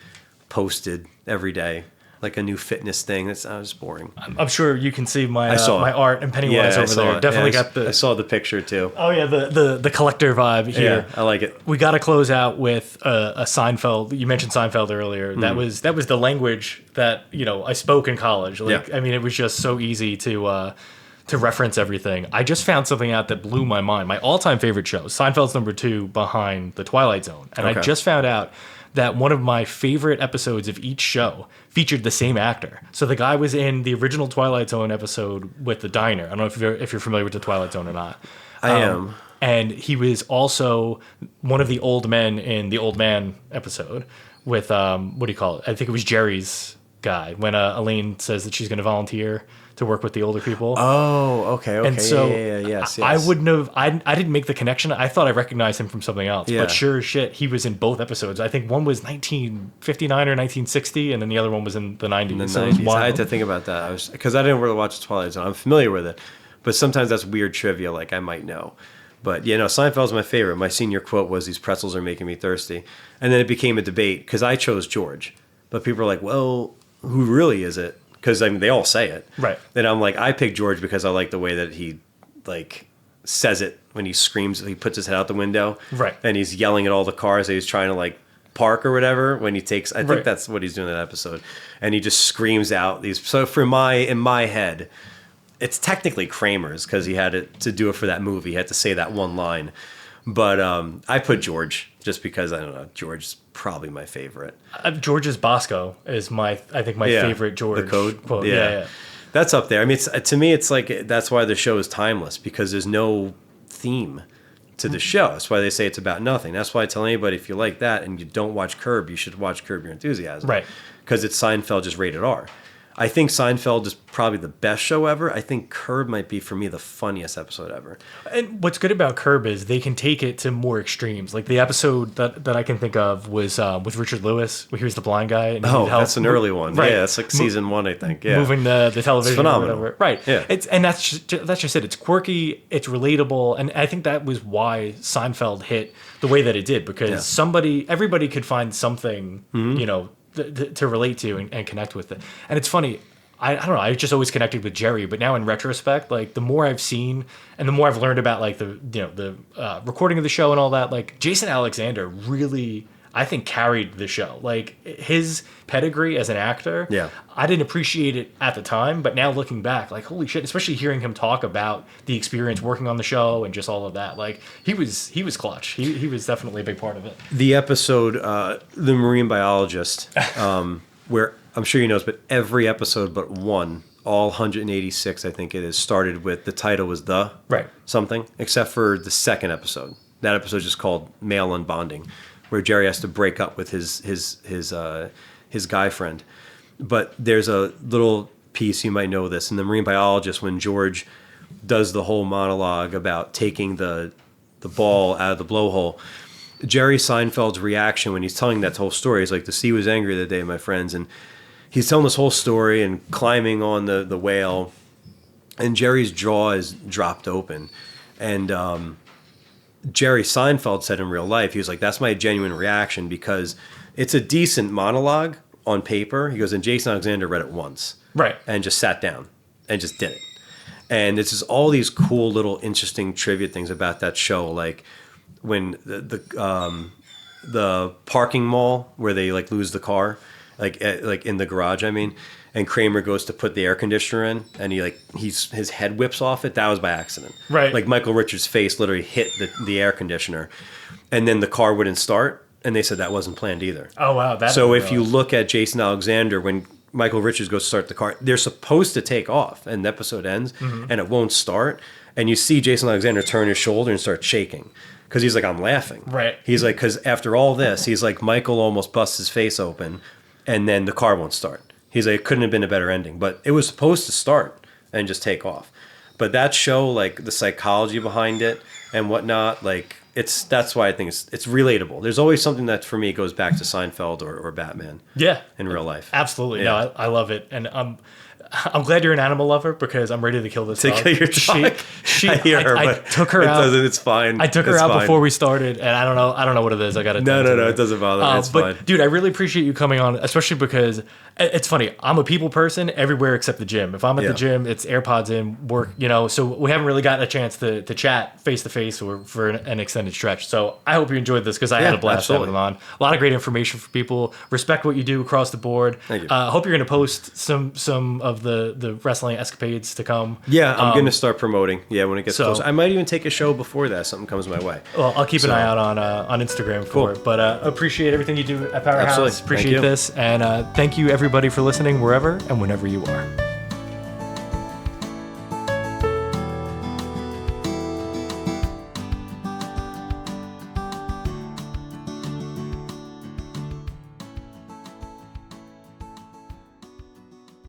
[SPEAKER 2] posted every day, like a new fitness thing. That's just boring.
[SPEAKER 1] I'm sure you can see my art and Pennywise over there. Definitely got
[SPEAKER 2] I saw the picture too.
[SPEAKER 1] Oh yeah, the collector vibe here.
[SPEAKER 2] Yeah, I like it.
[SPEAKER 1] We got to close out with a Seinfeld. You mentioned Seinfeld earlier. That was the language that I spoke in college. Like I mean, it was just so easy to reference everything. I just found something out that blew my mind. My all-time favorite show, Seinfeld's number 2 behind The Twilight Zone. And I just found out that one of my favorite episodes of each show featured the same actor. So the guy was in the original Twilight Zone episode with the diner. I don't know if you're familiar with The Twilight Zone or not.
[SPEAKER 2] I am.
[SPEAKER 1] And he was also one of the old men in the Old Man episode with, what do you call it? I think it was Jerry's guy when Elaine says that she's going to volunteer to work with the older people.
[SPEAKER 2] Oh, okay.
[SPEAKER 1] And so
[SPEAKER 2] yes.
[SPEAKER 1] I wouldn't have. I didn't make the connection. I thought I recognized him from something else.
[SPEAKER 2] Yeah.
[SPEAKER 1] But sure as shit, he was in both episodes. I think one was 1959 or 1960, and then the other one was in the 90s.
[SPEAKER 2] In the
[SPEAKER 1] So it was
[SPEAKER 2] 90s. I had to think about that. Because I didn't really watch the Twilight Zone. I'm familiar with it, but sometimes that's weird trivia. Like I might know. But Seinfeld's my favorite. My senior quote was, "These pretzels are making me thirsty," and then it became a debate because I chose George, but people are like, "Well, who really is it?" Because I mean, they all say it,
[SPEAKER 1] Right.
[SPEAKER 2] And I'm like, I picked George because I like the way that he like says it when he screams. He puts his head out the window,
[SPEAKER 1] Right.
[SPEAKER 2] And he's yelling at all the cars that he's trying to like park or whatever. When he takes, I think
[SPEAKER 1] Right.
[SPEAKER 2] that's what he's doing in that episode, and he just screams out these. So in my head, it's technically Kramer's because he had to do it for that movie. He had to say that one line. But I put George just because, I don't know, George is probably my favorite.
[SPEAKER 1] George's Bosco is my favorite George
[SPEAKER 2] The code
[SPEAKER 1] quote.
[SPEAKER 2] Yeah. That's up there. I mean, to me, it's like that's why the show is timeless because there's no theme to the show. That's why they say it's about nothing. That's why I tell anybody if you like that and you don't watch Curb, you should watch Curb Your Enthusiasm.
[SPEAKER 1] Right.
[SPEAKER 2] Because it's Seinfeld just rated R. I think Seinfeld is probably the best show ever. I think Curb might be, for me, the funniest episode ever.
[SPEAKER 1] And what's good about Curb is they can take it to more extremes. Like the episode that I can think of was with Richard Lewis, where he was the blind guy. And
[SPEAKER 2] That's an early one.
[SPEAKER 1] Right.
[SPEAKER 2] Yeah, that's like season 1, I think. Yeah.
[SPEAKER 1] Moving the television.
[SPEAKER 2] It's phenomenal.
[SPEAKER 1] Or whatever. Right.
[SPEAKER 2] Yeah.
[SPEAKER 1] That's just it. It's quirky. It's relatable. And I think that was why Seinfeld hit the way that it did, because everybody could find something, to relate to and connect with it. And it's funny. I don't know. I just always connected with Jerry, but now in retrospect, like the more I've seen and the more I've learned about like the recording of the show and all that, like Jason Alexander really, I think, carried the show. Like his pedigree as an actor, I didn't appreciate it at the time, but now looking back, like holy shit! Especially hearing him talk about the experience working on the show and just all of that, like he was clutch. He was definitely a big part of it.
[SPEAKER 2] The episode, The Marine Biologist, where I'm sure you know this, but every episode but one, all 186, I think it is, started with the title was the something, except for the second episode. That episode is just called Male Unbonding, where Jerry has to break up with his guy friend. But there's a little piece, you might know this, in The Marine Biologist when George does the whole monologue about taking the ball out of the blowhole. Jerry Seinfeld's reaction when he's telling that whole story is like, the sea was angry the day, my friends, and he's telling this whole story and climbing on the whale, and Jerry's jaw is dropped open. And Jerry Seinfeld said in real life, he was like, that's my genuine reaction because it's a decent monologue on paper. He goes, and Jason Alexander read it once.
[SPEAKER 1] Right.
[SPEAKER 2] And just sat down and just did it. And it's just all these cool little interesting trivia things about that show, like when the parking mall where they like lose the car, like in the garage, I mean, and Kramer goes to put the air conditioner in, and his head whips off it. That was by accident.
[SPEAKER 1] Right.
[SPEAKER 2] Like Michael Richards' face literally hit the air conditioner, and then the car wouldn't start, and they said that wasn't planned either.
[SPEAKER 1] Oh wow!
[SPEAKER 2] So if you look at Jason Alexander when Michael Richards goes to start the car, they're supposed to take off, and the episode ends, and it won't start, and you see Jason Alexander turn his shoulder and start shaking. Because he's like, I'm laughing.
[SPEAKER 1] Right.
[SPEAKER 2] He's like, because after all this, he's like, Michael almost busts his face open, and then the car won't start. He's like, it couldn't have been a better ending. But it was supposed to start and just take off. But that show, like the psychology behind it and whatnot, like that's why I think it's relatable. There's always something that for me goes back to Seinfeld or Batman.
[SPEAKER 1] Yeah.
[SPEAKER 2] In real life.
[SPEAKER 1] Absolutely.
[SPEAKER 2] Yeah.
[SPEAKER 1] No, I love it. And I'm glad you're an animal lover because I'm ready to kill this dog.
[SPEAKER 2] To kill your dog. I hear her,
[SPEAKER 1] I
[SPEAKER 2] but
[SPEAKER 1] took her
[SPEAKER 2] it
[SPEAKER 1] out.
[SPEAKER 2] Doesn't, it's fine.
[SPEAKER 1] I took her
[SPEAKER 2] it's
[SPEAKER 1] out
[SPEAKER 2] fine.
[SPEAKER 1] before we started, and I don't know what it is. I got to.
[SPEAKER 2] No, it doesn't bother me. It's
[SPEAKER 1] but
[SPEAKER 2] fine.
[SPEAKER 1] Dude, I really appreciate you coming on, especially because it's funny. I'm a people person everywhere except the gym. If I'm at the gym, it's AirPods in, work. So we haven't really gotten a chance to chat face to face or for an extended stretch. So I hope you enjoyed this because I had a blast having them on. A lot of great information for people. Respect what you do across the board.
[SPEAKER 2] Thank you.
[SPEAKER 1] Hope you're going to post some of the wrestling escapades to come.
[SPEAKER 2] Yeah, I'm going to start promoting. Yeah, when it gets
[SPEAKER 1] so-
[SPEAKER 2] closer. I might even take a show before that. Something comes my way.
[SPEAKER 1] Well, I'll keep an eye out on Instagram for it. But appreciate everything you do at Powerhouse.
[SPEAKER 2] Absolutely.
[SPEAKER 1] Appreciate this. And thank you, everybody, for listening wherever and whenever you are.